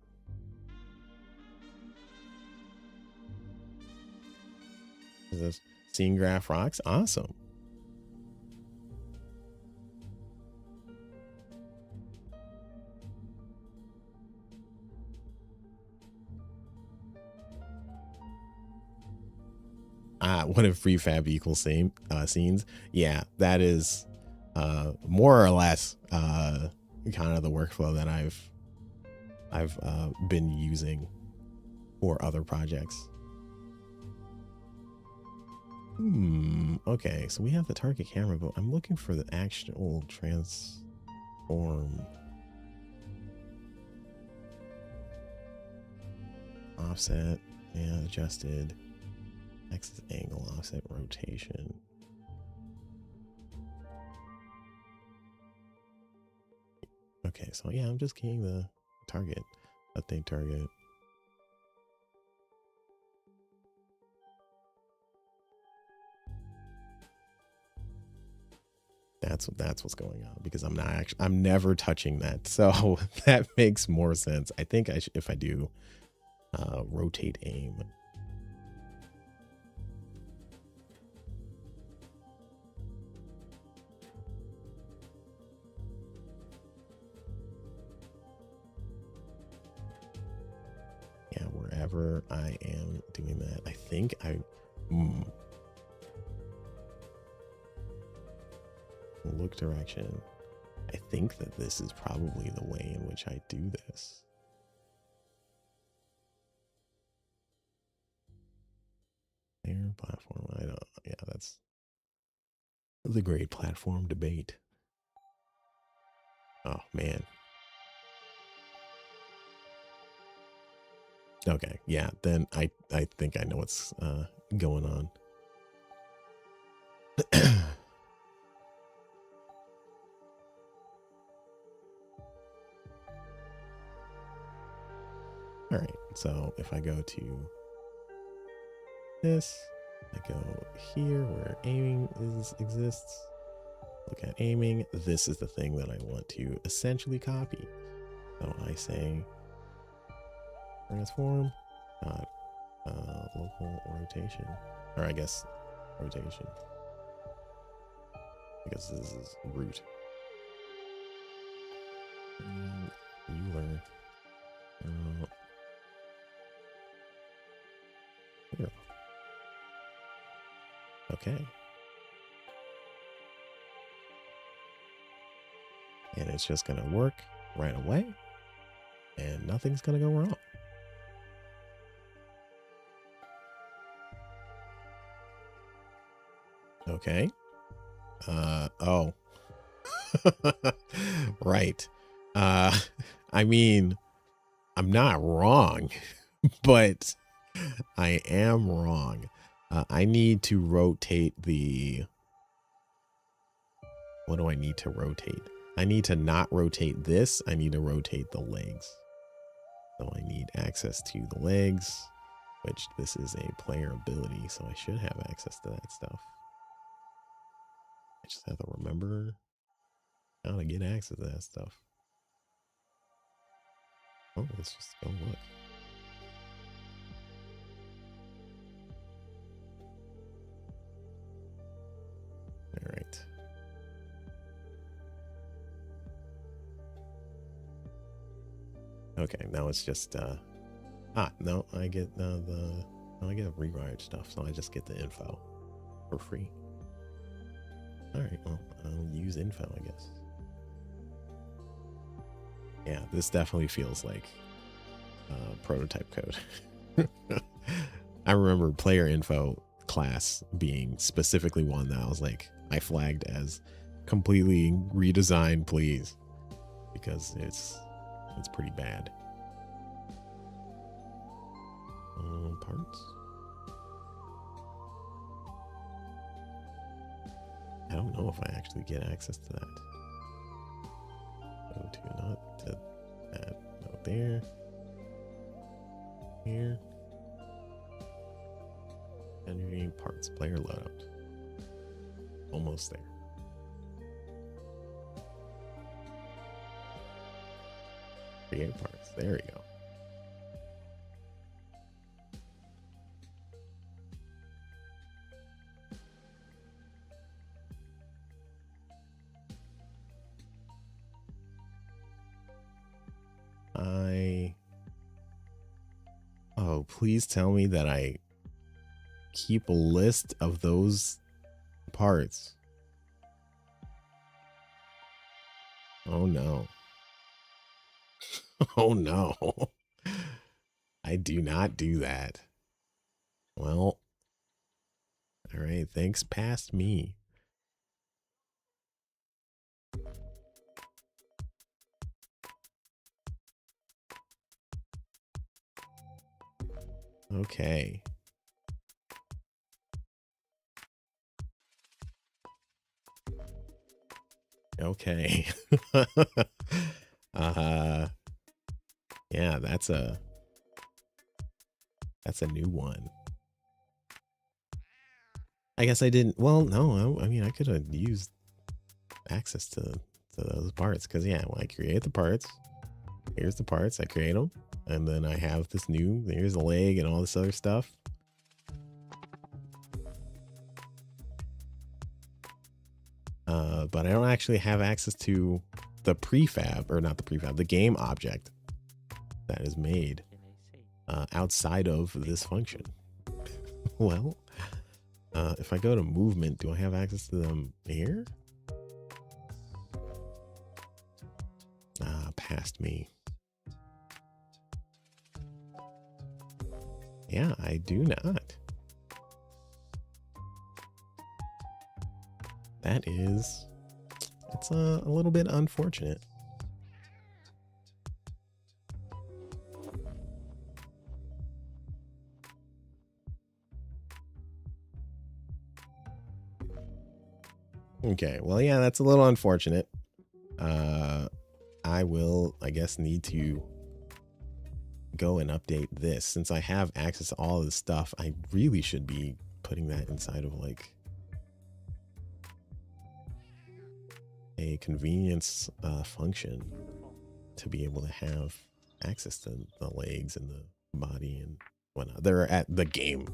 Is this scene graph rocks? Awesome. What if prefab equals same scenes? Yeah, that is more or less kind of the workflow that I've been using for other projects. Okay, so we have the target camera, but I'm looking for the actual transform. offset, yeah, adjusted, axis angle, offset, rotation. Okay, so yeah, I'm just keying the target, update target. That's what's going on, because I'm never touching that. So that makes more sense. I think if I do rotate aim. Yeah, wherever I am doing that, I think look direction. I think that this is probably the way in which I do this. Air platform. I don't. Yeah, that's the great platform debate. Oh man. Okay, yeah. Then I think I know what's going on. All right. So if I go to this, I go here where aiming exists. Look at aiming. This is the thing that I want to essentially copy. So I say transform, local rotation, or I guess rotation, because this is root. Euler. Okay. And it's just going to work right away, and nothing's going to go wrong. Okay. Oh. Right. I mean, I'm not wrong, but I am wrong. I need to rotate the... What do I need to rotate? I need to not rotate this. I need to rotate the legs. So I need access to the legs, which this is a player ability, so I should have access to that stuff. I just have to remember how to get access to that stuff. Oh, let's just go look. All right. Okay, now it's just no, I get I get rewired stuff, so I just get the info for free. All right, well, I'll use info, I guess. Yeah, this definitely feels like prototype code. I remember player info class being specifically one that I was like, I flagged as completely redesigned, please, because it's pretty bad. Parts. I don't know if I actually get access to that. Go to not to that. No, there. Here. Generating parts. Player loadout. Almost there. Create parts. There we go. Oh, please tell me that I keep a list of those parts. Oh no. Oh no. I do not do that. Well, all right. Thanks past me. Okay. Okay. Yeah, that's a new one. I guess I didn't. Well, no, I mean, I could have used access to those parts because, yeah, when I create the parts, here's the parts, I create them, and then I have this new, here's the leg and all this other stuff. But I don't actually have access to the prefab, or not the prefab, the game object that is made outside of this function. Well, if I go to movement, do I have access to them here? Past me. Yeah, I do not. That is, it's a little bit unfortunate. Okay, well, yeah, that's a little unfortunate. I will, I guess, need to go and update this. Since I have access to all of this stuff, I really should be putting that inside of like a convenience function to be able to have access to the legs and the body and whatnot. They're at the game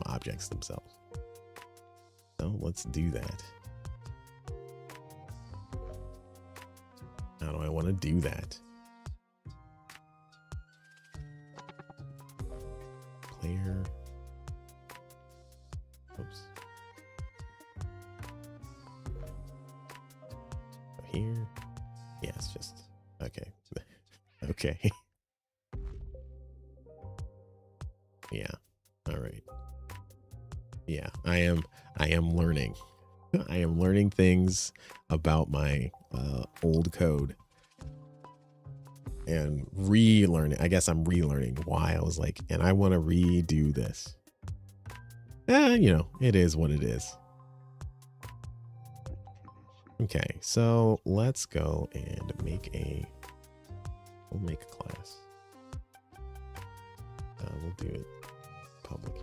objects themselves. So let's do that. How do I want to do that? Player. Oops. Here. Yeah, it's just okay. Okay. Yeah. All right. Yeah, I am learning. I am learning things about my old code and relearning. I guess I'm relearning why I was like, and I want to redo this. You know, it is what it is. Okay, so let's go and we'll make a class. We'll do it public.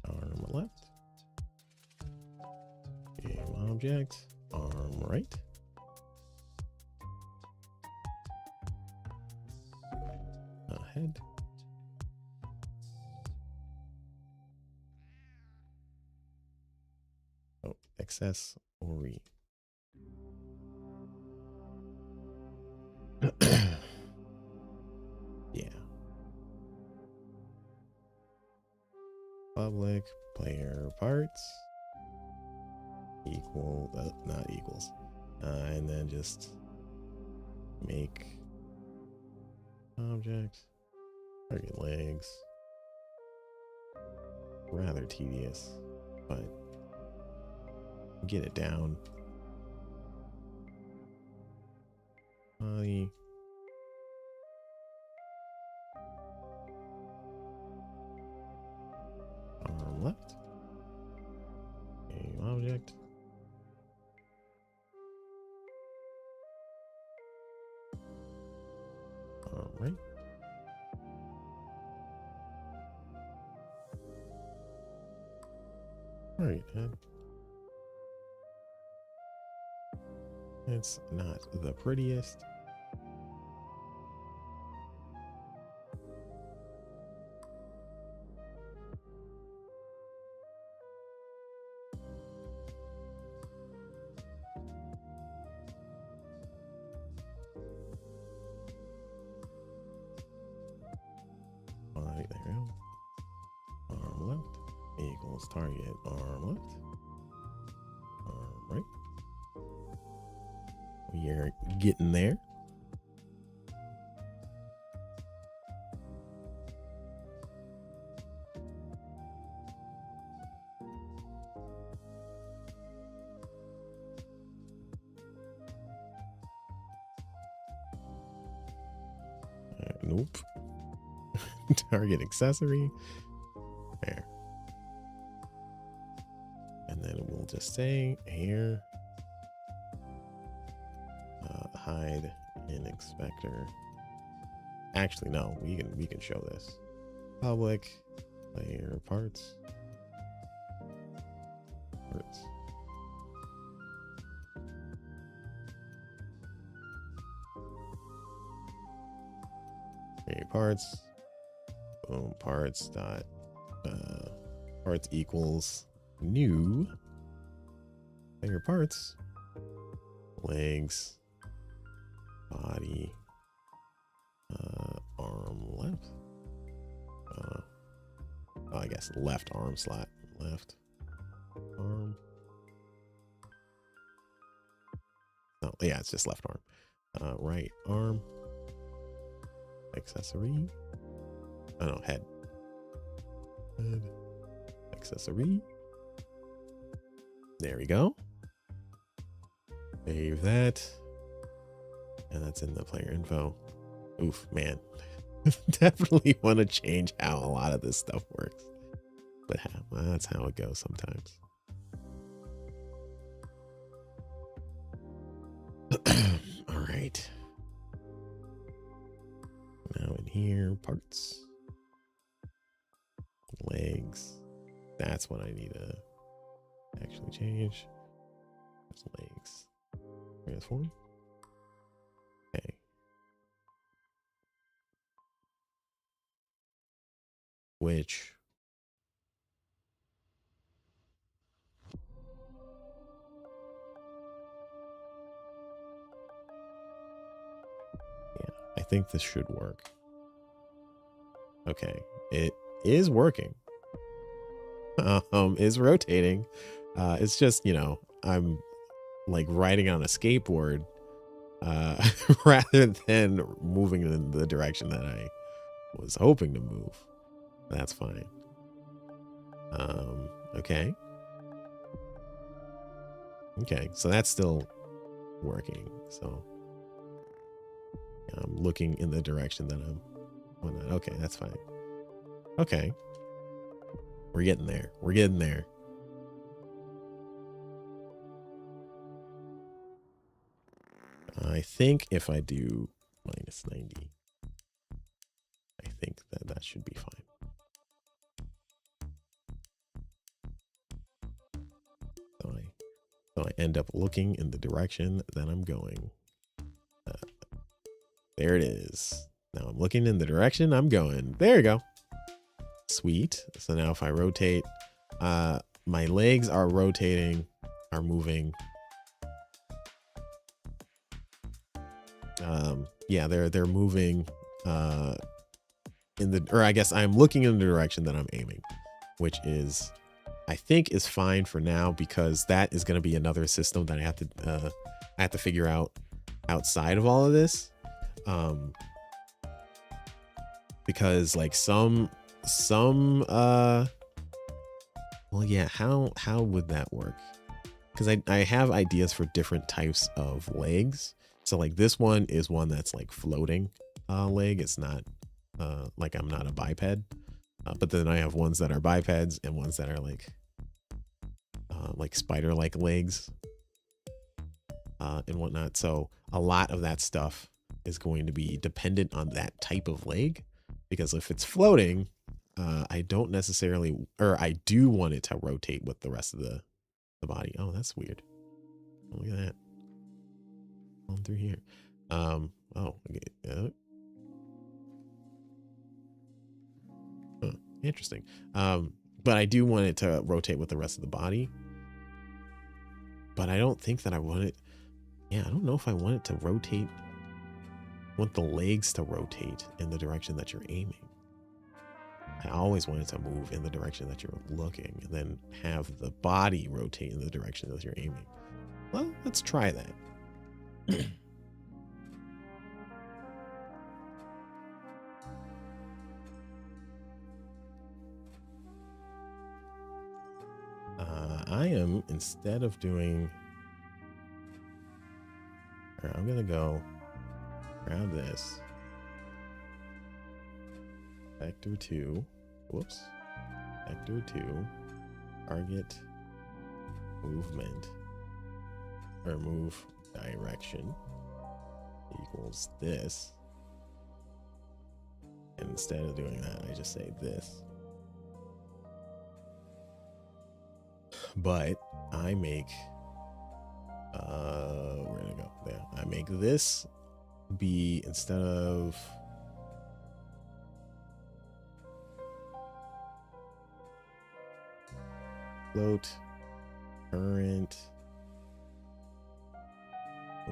Arm left. Game object. Arm right. Head. Oh, accessory. Yeah. Public player parts equal, not equals, and then just make object target legs. Rather tedious, but get it down. Body. Arm left. Game object. Arm right. All right, head. It's not the prettiest. Body, there we go. equals target arm left, arm right. We are getting there. Nope. Target accessory. There. And then we'll just say here, hide in inspector. Actually, no, we can show this. Public player parts. Create parts. Boom, parts dot parts equals new player parts, legs, body, arm left. Oh, I guess left arm slot, left arm. No, yeah, it's just left arm. Right arm, accessory. Oh no, head. Head, accessory. There we go. Save that. And that's in the player info. Oof, man. Definitely want to change how a lot of this stuff works. But that's how it goes sometimes. All right. Now in here, parts. Legs. That's what I need to actually change. There's legs. Transform. Okay. Which I think this should work. Okay, it is working. Is rotating. It's just, you know, I'm like riding on a skateboard rather than moving in the direction that I was hoping to move. That's fine. Okay. Okay, so that's still working. So I'm looking in the direction that I'm. Okay, that's fine. Okay. We're getting there. We're getting there. I think if I do minus 90, I think that should be fine. So I end up looking in the direction that I'm going. There it is. Now I'm looking in the direction I'm going. There you go. Sweet. So now if I rotate, my legs are rotating, are moving. Yeah, they're moving in the, or I guess I'm looking in the direction that I'm aiming, which is, I think is fine for now, because that is going to be another system that I have to figure out outside of all of this. Because like some well, yeah, how would that work? Because I have ideas for different types of legs. So like this one is one that's like floating leg. It's not like I'm not a biped, but then I have ones that are bipeds and ones that are like spider-like legs and whatnot. So a lot of that stuff is going to be dependent on that type of leg, because if it's floating, I don't necessarily, or I do want it to rotate with the rest of the body. Oh, that's weird. Look at that. On through here. Oh, okay. Interesting. But I do want it to rotate with the rest of the body. But I don't think that I want it. Yeah, I don't know if I want it to rotate. I want the legs to rotate in the direction that you're aiming. I always wanted to move in the direction that you're looking and then have the body rotate in the direction that you're aiming. Well, let's try that. I am, instead of doing, I'm going to go grab this. Vector 2. Whoops. Vector 2. Target movement. Or move direction equals this. And instead of doing that, I just say this. But I make, where did I go? There. I make this be, instead of float, current,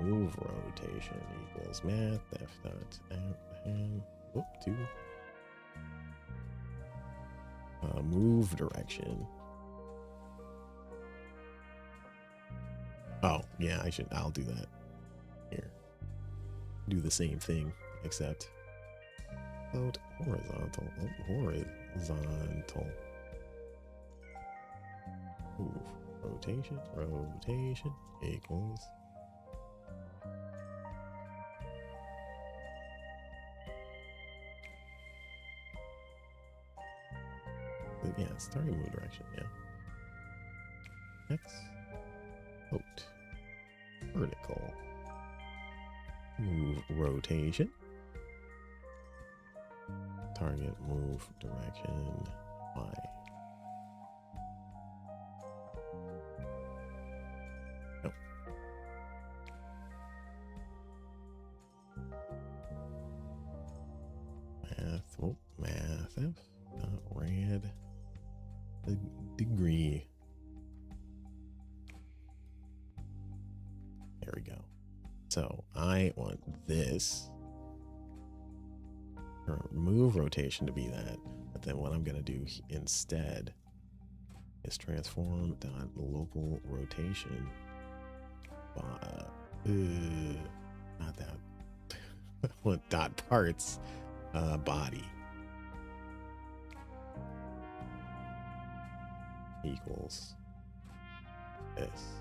move rotation equals math f dot and whoop two. Move direction. Oh, yeah, I'll do that. Here. Do the same thing, except float horizontal. Oh, horizontal. Move. Rotation equals. Yeah, it's target move direction, yeah. X. Float. Vertical. Move rotation. Target move direction Y. No. Math. Oh, math F. Rad. The degree. There we go. So I want this move rotation to be that, but then what I'm going to do instead is transform dot local rotation. Not that. I want dot parts body equals this.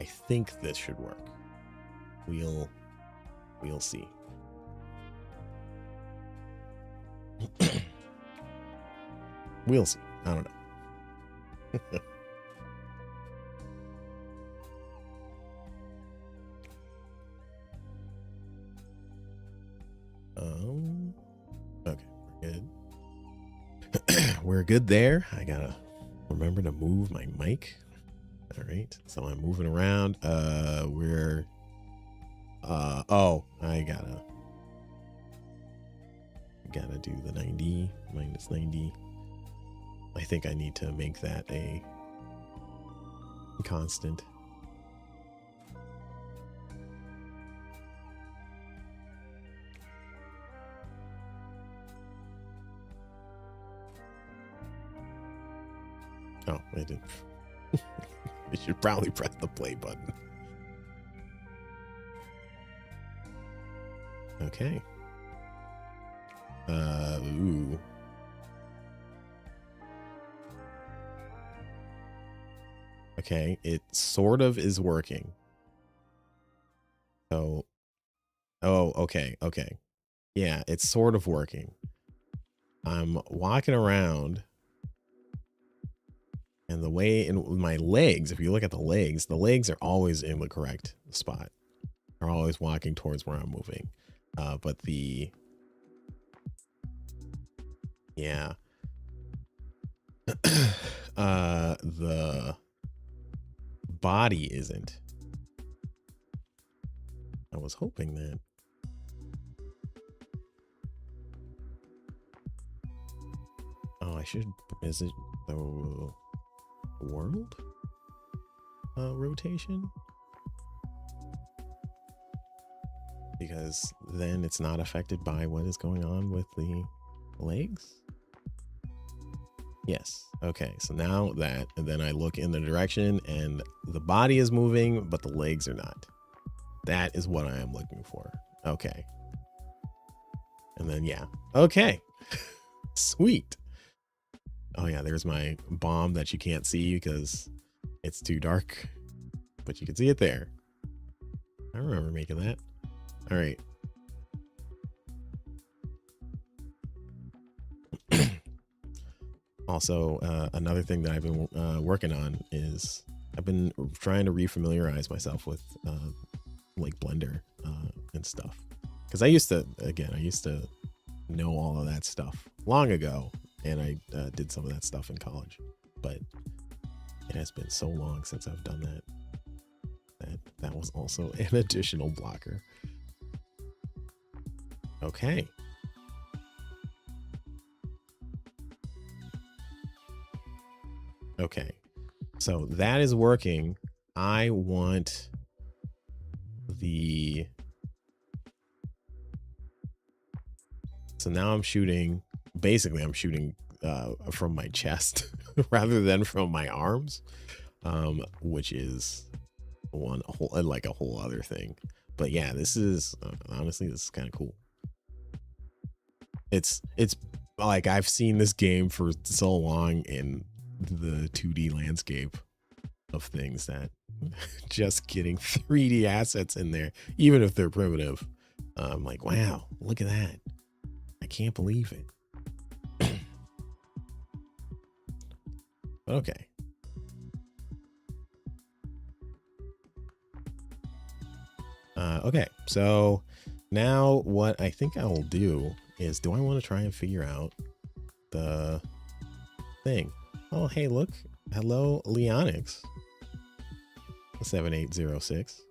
I think this should work. We'll see. We'll see. I don't know. Okay, we're good. We're good there. I gotta remember to move my mic. All right, so I'm moving around. Oh, I gotta do the 90 minus 90. I think I need to make that a constant. Oh, I did. I should probably press the play button. Okay. Ooh. Okay, it sort of is working. So, oh, okay. Yeah, it's sort of working. I'm walking around, and the way in my legs, if you look at the legs are always in the correct spot. They're always walking towards where I'm moving. But the the body isn't. I was hoping that. Oh, I should. Is it the world rotation? because then it's not affected by what is going on with the legs. Yes. Okay. So now that, and then I look in the direction and the body is moving, but the legs are not. That is what I am looking for. Okay. And then, yeah. Okay. Sweet. Oh yeah, there's my bomb that you can't see because it's too dark, but you can see it there. I remember making that. All right. Also, another thing that I've been working on is I've been trying to refamiliarize myself with like Blender and stuff. Because I used to know all of that stuff long ago, and I did some of that stuff in college. But it has been so long since I've done that. That was also an additional blocker. Okay. Okay. So that is working. I want the... So now I'm shooting, basically I'm shooting from my chest rather than from my arms, which is like a whole other thing. But yeah, this is honestly, this is kind of cool. It's like I've seen this game for so long in the 2D landscape of things that just getting 3D assets in there, even if they're primitive, I'm like, wow, look at that. I can't believe it. Okay. Okay, so now what I think I will do is, do I want to try and figure out the thing? Oh, hey, look. Hello, Leonix. 7806.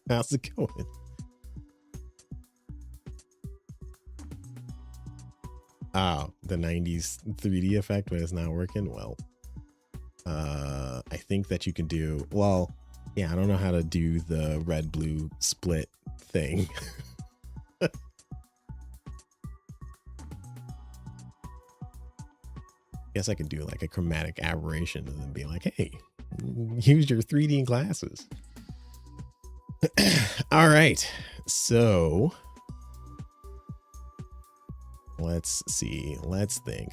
How's it going? Oh, the 90s 3D effect, but it's not working. Well, I think that you can do, well, yeah, I don't know how to do the red blue split thing. Guess I could do like a chromatic aberration and then be like, hey, use your 3D glasses. All right, so let's see, let's think.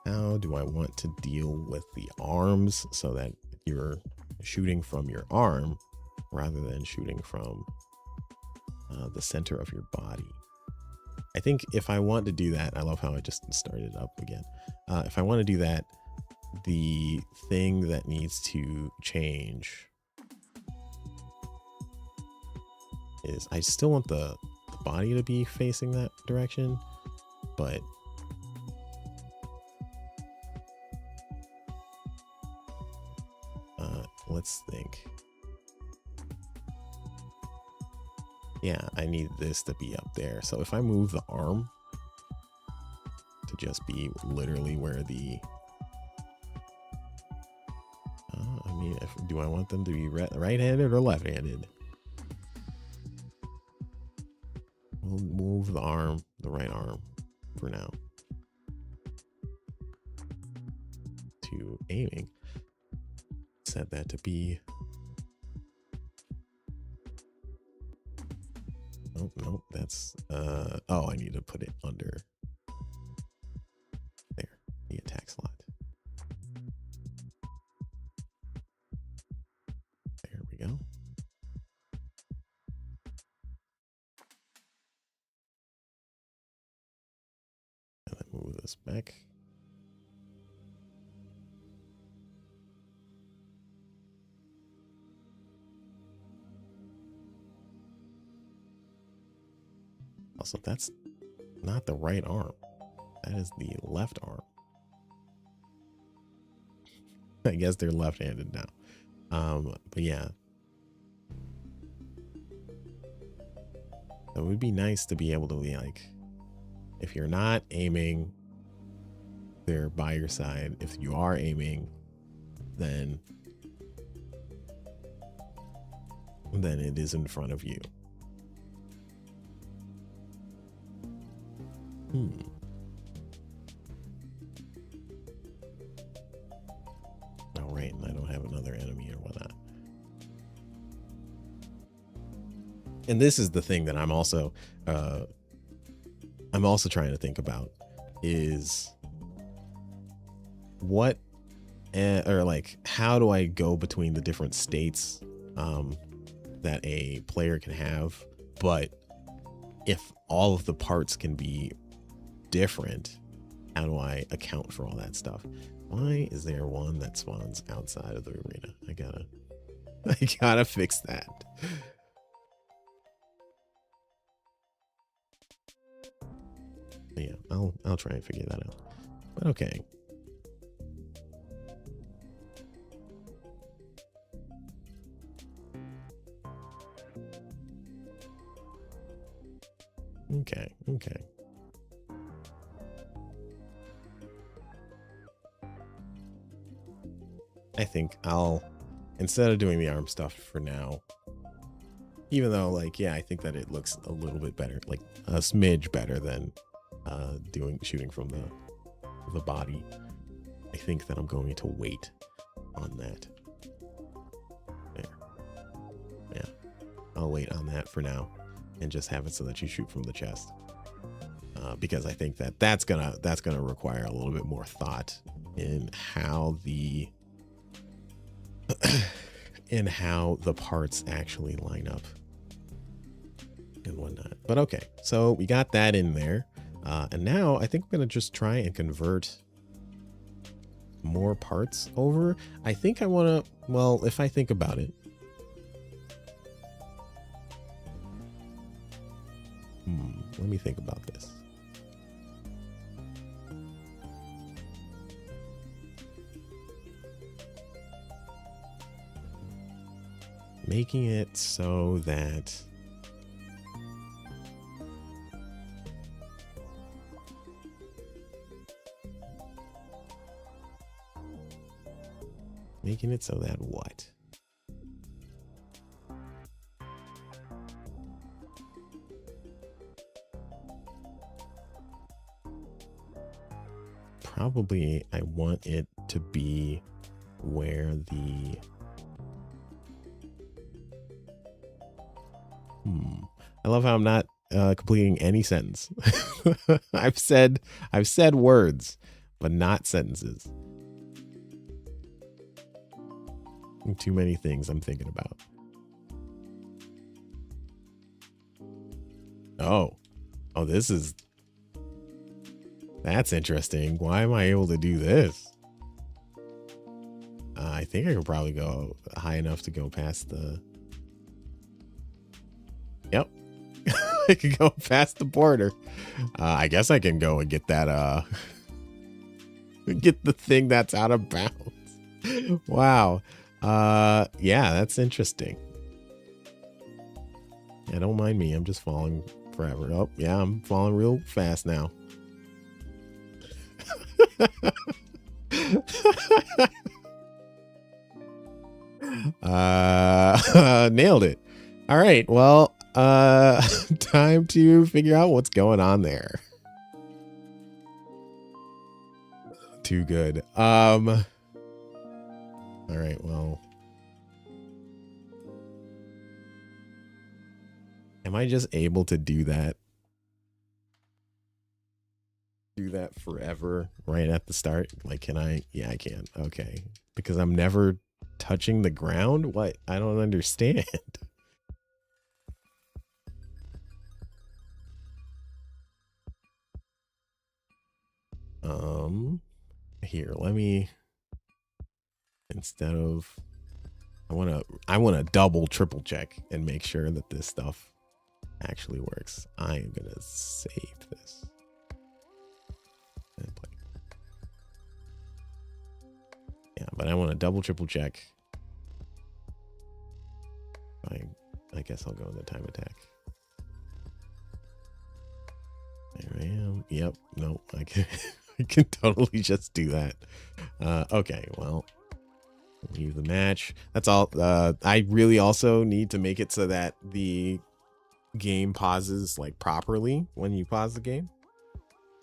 How do I want to deal with the arms so that you're shooting from your arm rather than shooting from the center of your body? I think if I want to do that, I love how I just started up again. If I want to do that, the thing that needs to change is I still want the body to be facing that direction, but let's think. Yeah, I need this to be up there. So if I move the arm to just be literally where the I mean, do I want them to be right-handed or left-handed? We'll move the arm, the right arm for now, to aiming. Set that to be, nope, that's oh, I need to put it under there, the attack slot. There we go. And then move this back. Also, that's not the right arm. That is the left arm. I guess they're left-handed now. But yeah. It would be nice to be able to be like, if you're not aiming, they're by your side. If you are aiming, than it is in front of you. Oh, right, and I don't have another enemy or whatnot. And this is the thing that I'm also trying to think about is what or like how do I go between the different states that a player can have, but if all of the parts can be different, how do I account for all that stuff? Why is there one that spawns outside of the arena? I gotta fix that. Yeah, I'll try and figure that out. But okay. Okay. I think I'll, instead of doing the arm stuff for now, even though like, yeah, I think that it looks a little bit better, like a smidge better than shooting from the body. I think that I'm going to wait on that. There. Yeah, I'll wait on that for now and just have it so that you shoot from the chest. Because I think that that's gonna require a little bit more thought in how the parts actually line up and whatnot. But okay, so we got that in there, and now I think I'm gonna just try and convert more parts over. I think I want to, well, if I think about it, let me think about this. Making it so that what? Probably I want it to be where the I love how I'm not completing any sentence. I've said words, but not sentences. Too many things I'm thinking about. Oh, that's interesting. Why am I able to do this? I think I could probably go high enough to go past the, yep. I could go past the border. I guess I can go and get that, get the thing that's out of bounds. Wow. Yeah, that's interesting. Yeah, don't mind me. I'm just falling forever. Oh, yeah, I'm falling real fast now. Nailed it. All right, well, time to figure out what's going on there. Too good. All right, well, am I just able to do that forever right at the start? Like, can I? Yeah, I can. Okay, because I'm never touching the ground. What? I don't understand. Here, let me, instead of, I want to double triple check and make sure that this stuff actually works. I am gonna save this and play. Yeah, but I want to double triple check. I guess I'll go into time attack. There I am. Yep. Nope. I can I can totally just do that. Okay, well, Leave the match. That's all. I really also need to make it so that the game pauses like properly when you pause the game.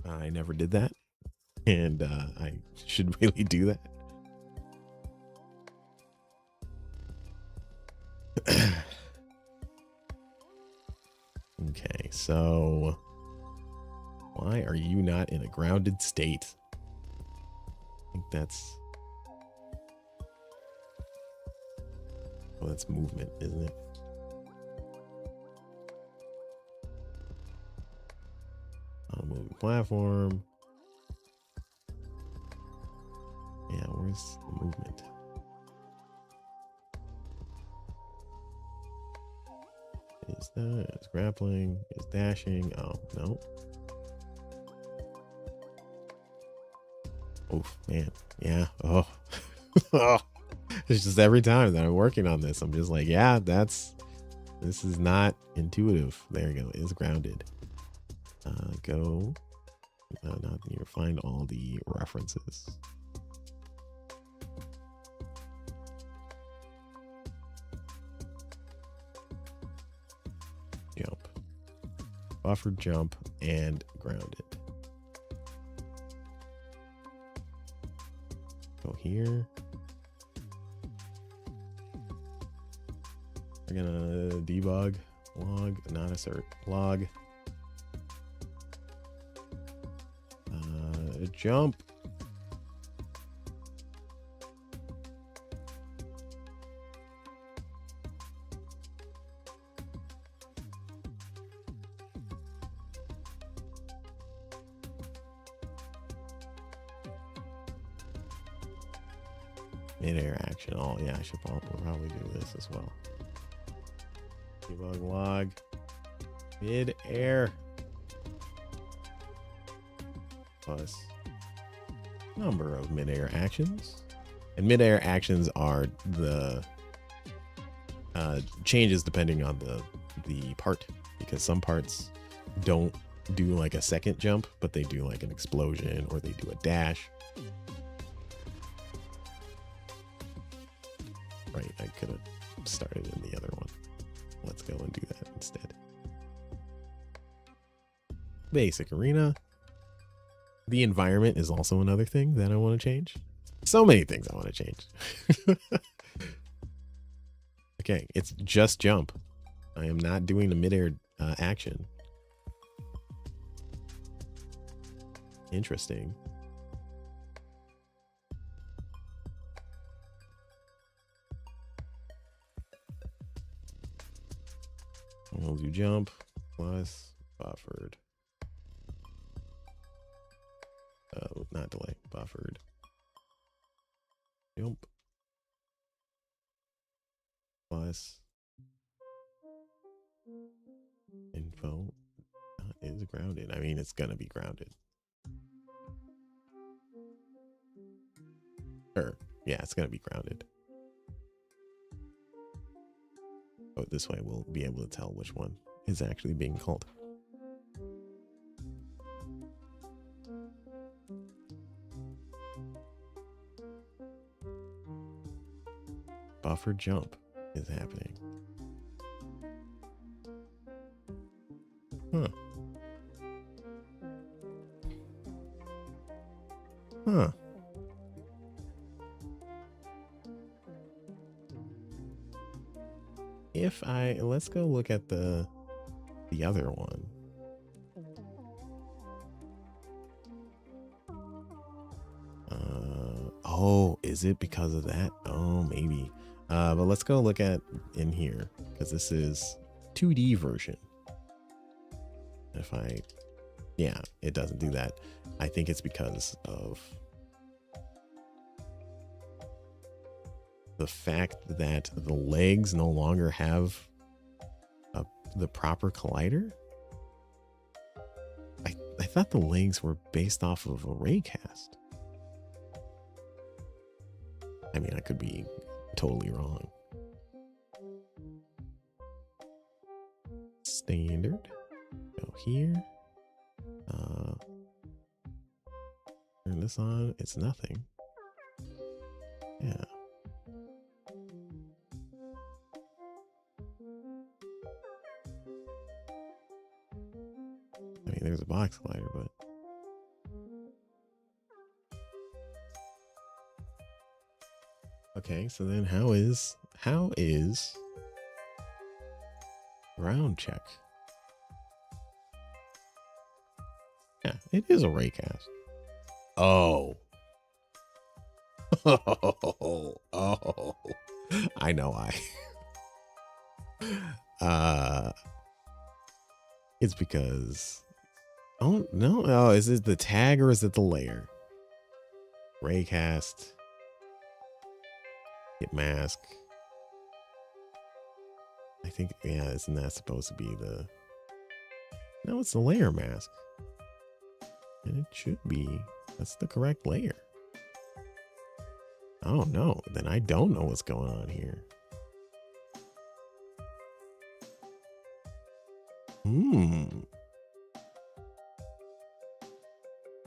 I never did that, and I should really do that. Okay, so why are you not in a grounded state? I think that's... Oh, that's movement, isn't it? On a moving platform. Yeah, where's the movement? Is that, is grappling, is dashing? Oh, no. Oof, man. Yeah. Oh. It's just every time that I'm working on this, I'm just like, yeah, this is not intuitive. There you go. Is grounded. Go. Not here. Find all the references. Jump. Buffer jump and grounded. Go here. We're gonna debug log, not assert log. Jump. Mid-air action. Oh yeah, I should probably do this as well. Debug log. Mid-air. Plus number of mid-air actions. And mid-air actions are the changes depending on the part, because some parts don't do like a second jump, but they do like an explosion or they do a dash. Right, I could have started in the other one. Let's go and do that instead. Basic arena. The environment is also another thing that I want to change. So many things I want to change. Okay, it's just jump. I am not doing the midair action. Interesting. We'll do jump plus buffered. Not delay, buffered. Jump plus info is grounded. I mean, it's gonna be grounded. Or yeah, it's gonna be grounded. Oh, this way we'll be able to tell which one is actually being called. Buffer jump is happening. Huh. Huh. Let's go look at the other one. Oh, is it because of that? Oh, maybe. But let's go look at in here, because this is 2D version. Yeah, it doesn't do that. I think it's because of the fact that the legs no longer have the proper collider. I thought the legs were based off of a raycast. I mean, I could be totally wrong. Standard. Go here. Turn this on. It's nothing. Yeah. there's a box collider, but okay, so then how is ground check? Yeah, it is a raycast. Oh. Oh, I know why. It's because, oh no, oh, is it the tag or is it the layer? Raycast, get mask. I think, yeah, isn't that supposed to be the, no, it's the layer mask. And it should be, that's the correct layer. Oh no, then I don't know what's going on here.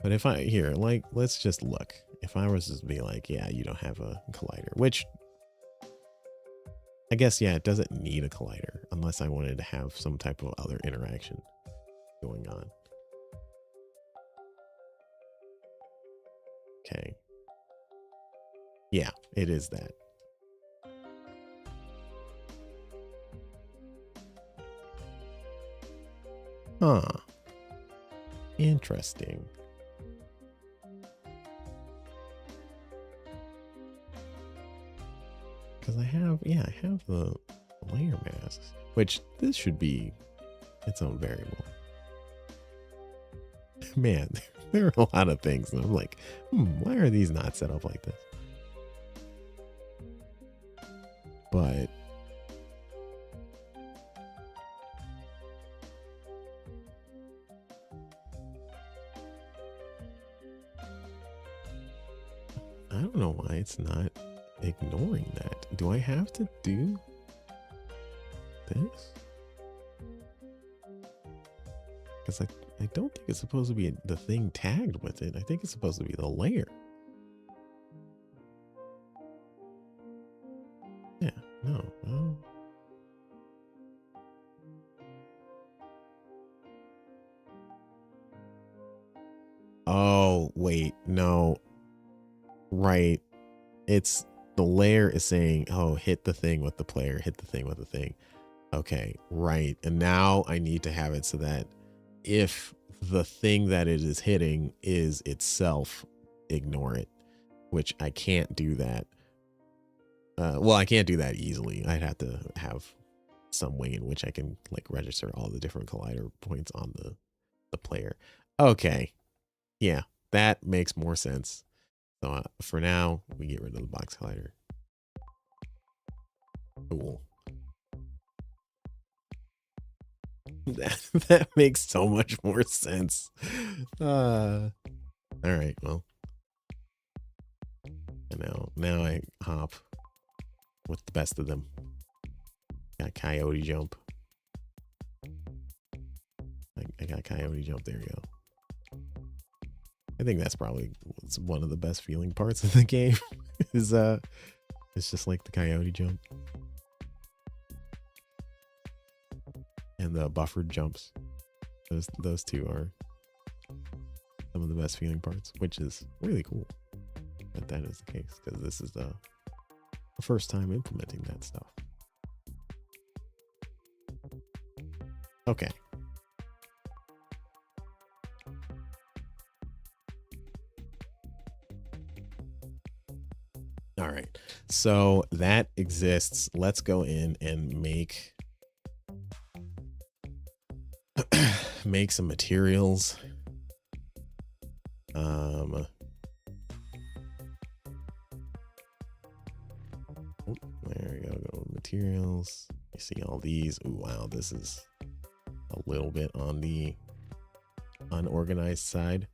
But if I, here, like, let's just look. If I was to be like, yeah, you don't have a collider, which I guess, yeah, it doesn't need a collider unless I wanted to have some type of other interaction going on. Okay. Yeah, it is that. Huh. Interesting. Because I have the layer masks, which this should be its own variable. Man, there are a lot of things. And I'm like, why are these not set up like this? But I don't know why it's not ignoring that. Do I have to do this? Because I don't think it's supposed to be the thing tagged with it. I think it's supposed to be the layer. Yeah, no. Oh, wait, no. Right. It's the layer is saying, oh, hit the thing with the player, hit the thing with the thing. Okay, right. And now I need to have it so that if the thing that it is hitting is itself, ignore it, which I can't do that. Well, I can't do that easily. I'd have to have some way in which I can like register all the different collider points on the player. Okay. Yeah, that makes more sense. So for now, we get rid of the box collider. Cool. That makes so much more sense. All right, well. Now I hop with the best of them. Got coyote jump. I got coyote jump. There you go. I think that's probably one of the best feeling parts of the game. Is it's just like the coyote jump and the buffered jumps. Those two are some of the best feeling parts, which is really cool that is the case, because this is the first time implementing that stuff. Okay. All right. So that exists. Let's go in and make some materials. There we go. Go materials. You see all these. Ooh, wow. This is a little bit on the unorganized side.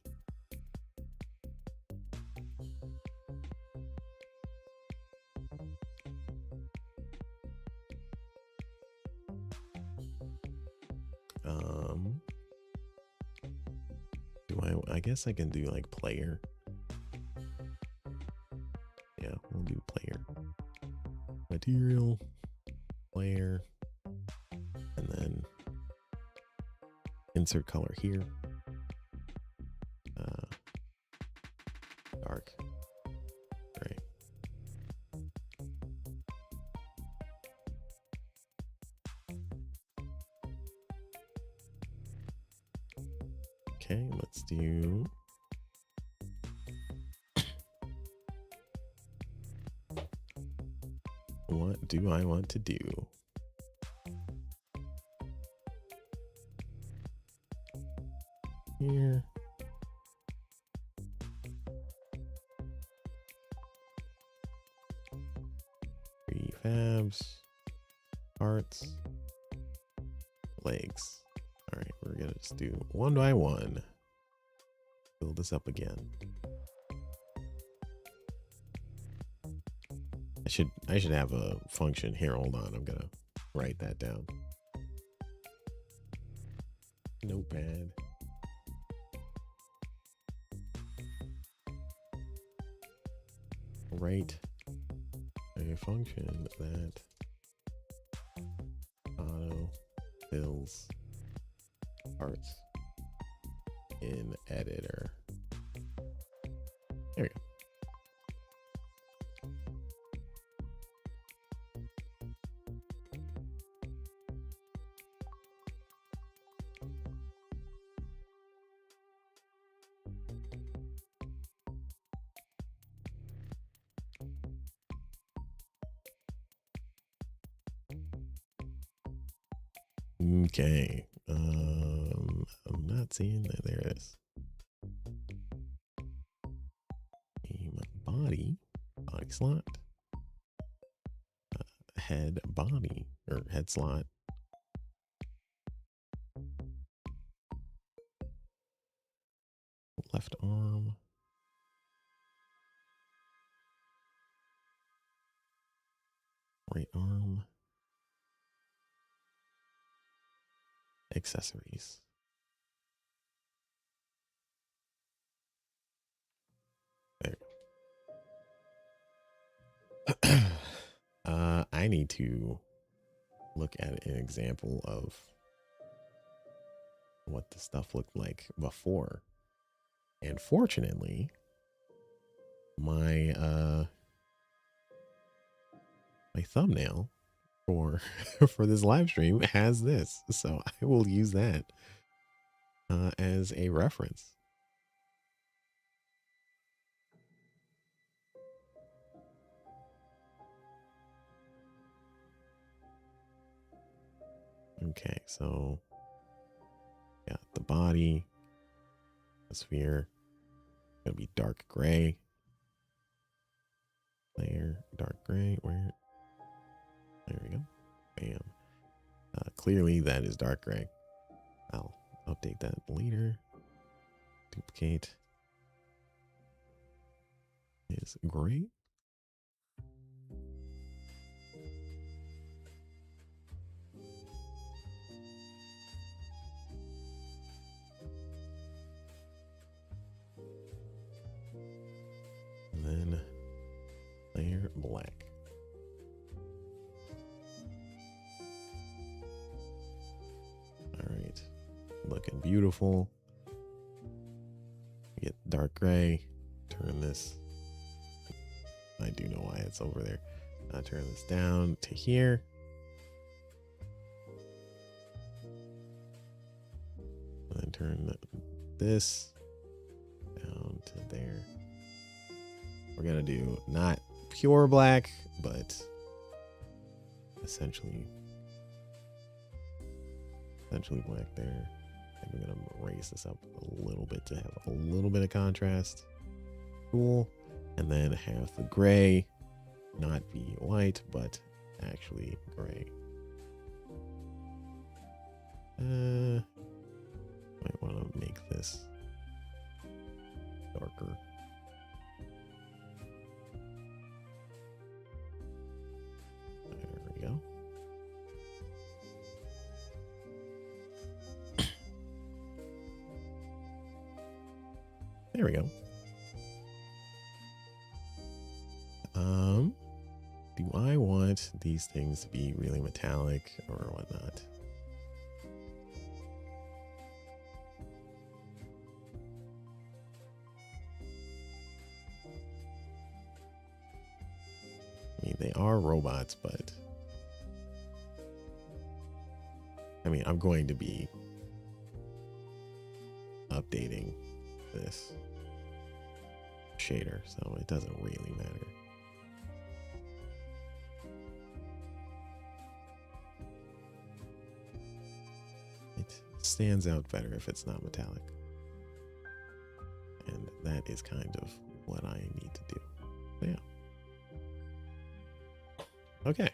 I guess I can do like player. Yeah, we'll do player. Material, player, and then insert color here. Okay, let's do. What do I want to do? Here. Prefabs, parts, legs. All right, we're gonna just do one by one. Build this up again. I should have a function here. Hold on, I'm gonna write that down. Notepad. Write a function that auto fills parts in editor. There we go. Okay. I'm not seeing that. There it is. Body slot, head body or head slot. Left arm. Right arm. Accessories. There. I need to look at an example of what the stuff looked like before. And fortunately, my my thumbnail for for this live stream has this, so I will use that as a reference. Okay, so got the body, the sphere, gonna be dark gray. Layer, dark gray, where? There we go. Bam. Clearly that is dark gray. I'll update that later. Duplicate is gray. And then layer black. All right, looking beautiful. Get dark gray. Turn this. I do know why it's over there. Turn this down to here. And then turn this down to there. We're gonna do not pure black, but essentially black there. And we're gonna raise this up a little bit to have a little bit of contrast. Cool. And then have the gray not be white, but actually gray. Might want to make this darker. There we go. There we go. Do I want these things to be really metallic or whatnot? I mean, they are robots, but I mean, I'm going to be updating this shader, so it doesn't really matter. It stands out better if it's not metallic. And that is kind of what I need to do. So yeah. Okay.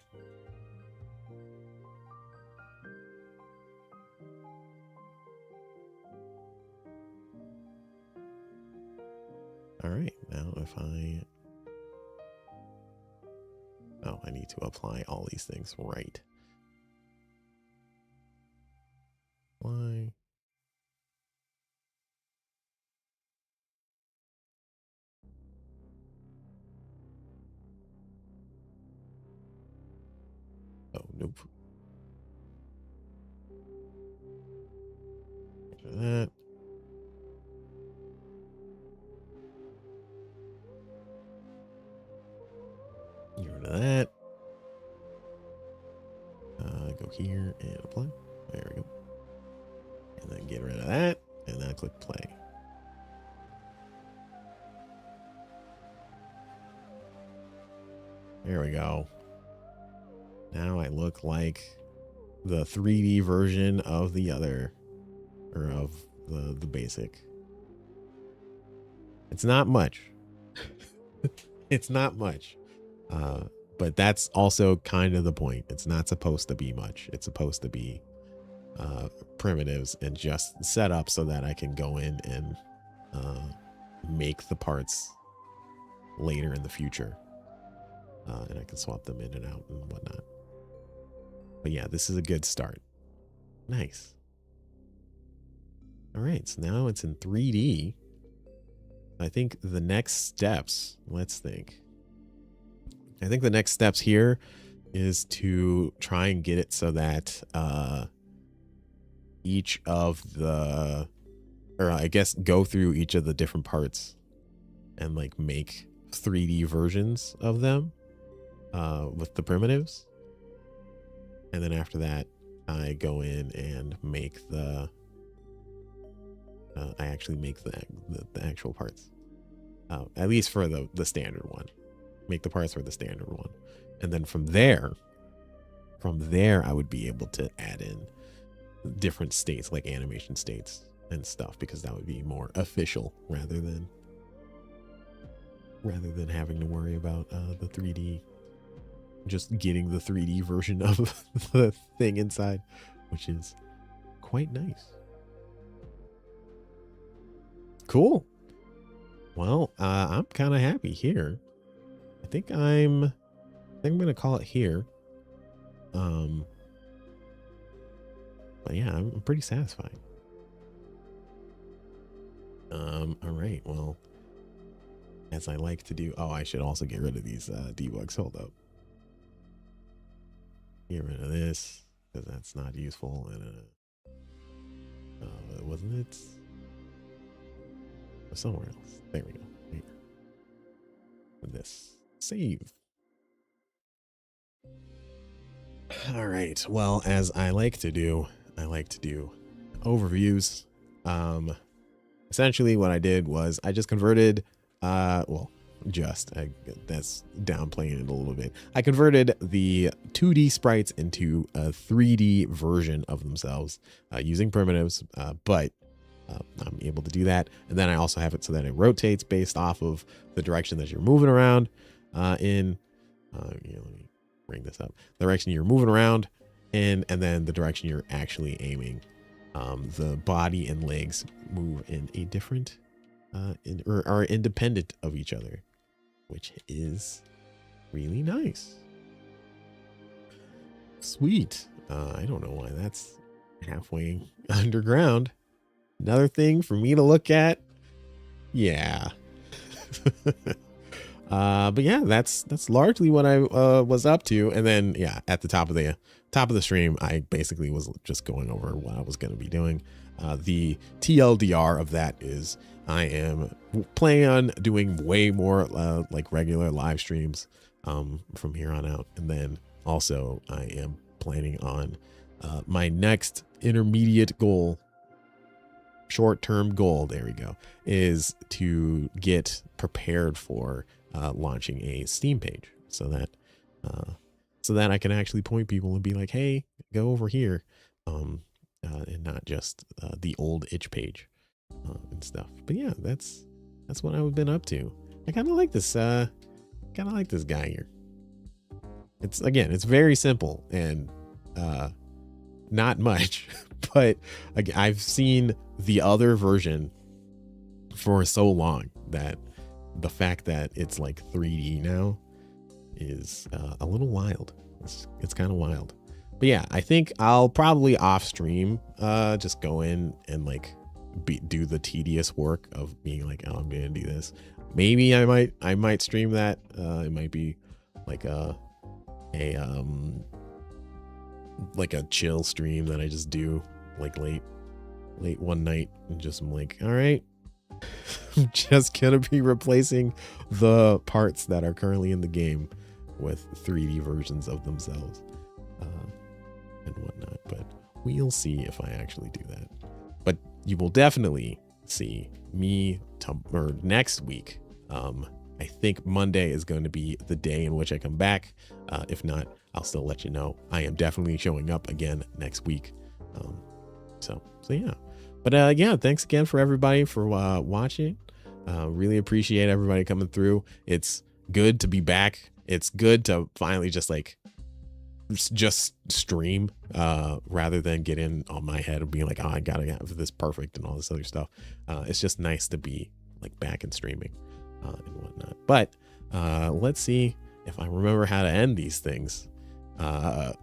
All right, now if I need to apply all these things right. Why? Oh, nope. Get rid of that. Get rid of that. Go here and apply. There we go. And then get rid of that. And then click play. There we go. Now I look like the 3D version of the other, or of the basic. It's not much. It's not much. But that's also kind of the point. It's not supposed to be much. It's supposed to be primitives and just set up so that I can go in and make the parts later in the future. And I can swap them in and out and whatnot. But yeah, this is a good start. Nice. All right, so now it's in 3D. I think the next steps, let's think. I think the next steps here is to try and get it so that each of the, or I guess go through each of the different parts and like make 3D versions of them with the primitives. And then after that, I go in and make the, I actually make the actual parts, at least for the standard one. Make the parts for the standard one. And then from there, I would be able to add in different states, like animation states and stuff, because that would be more official rather than having to worry about the 3D, just getting the 3D version of the thing inside, which is quite nice. Cool. Well, I'm kind of happy here. I think I'm gonna call it here. But yeah, I'm pretty satisfied. All right. Well, as I like to do. Oh, I should also get rid of these debugs. Hold up. Get rid of this because that's not useful. And wasn't it somewhere else? There we go. Here. This save. All right. Well, as I like to do overviews. Essentially what I did was I just converted, that's downplaying it a little bit. I converted the 2D sprites into a 3D version of themselves using primitives, but I'm able to do that. And then I also have it so that it rotates based off of the direction that you're moving around let me bring this up. The direction you're moving around in, and then the direction you're actually aiming. The body and legs move in a different, or are independent of each other, which is really nice. Sweet. I don't know why that's halfway underground. Another thing for me to look at. Yeah. But yeah, that's largely what I was up to. And then yeah, at the top of the stream, I basically was just going over what I was going to be doing. The TLDR of that is I am planning on doing way more like regular live streams from here on out. And then also I am planning on my next intermediate goal short-term goal, there we go, is to get prepared for launching a Steam page, so that I can actually point people and be like, hey, go over here, and not just the old itch page and stuff. But yeah, that's what I've been up to. I kind of like this guy here. It's very simple and not much, but again, I've seen the other version for so long that the fact that it's like 3D now is a little wild. It's kind of wild. But yeah, I think I'll probably off stream just go in and like do the tedious work of being like, oh, I'm gonna do this. Maybe I might stream that. It might be like a chill stream that I just do like late one night and just I'm like, all right, I'm just gonna be replacing the parts that are currently in the game with 3D versions of themselves and whatnot. But we'll see if I actually do that. But you will definitely see me next week. I think Monday is going to be the day in which I come back. If not, I'll still let you know. I am definitely showing up again next week. So yeah. But yeah, thanks again for everybody for watching. Really appreciate everybody coming through. It's good to be back. It's good to finally just stream rather than get in on my head and being like, oh, I gotta have this perfect and all this other stuff. It's just nice to be like back in streaming and whatnot. But let's see if I remember how to end these things. But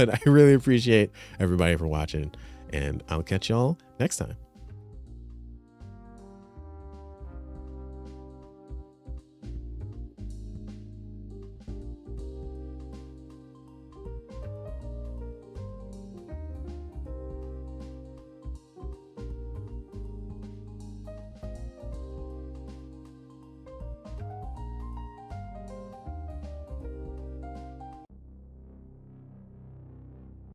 I really appreciate everybody for watching, and I'll catch y'all next time.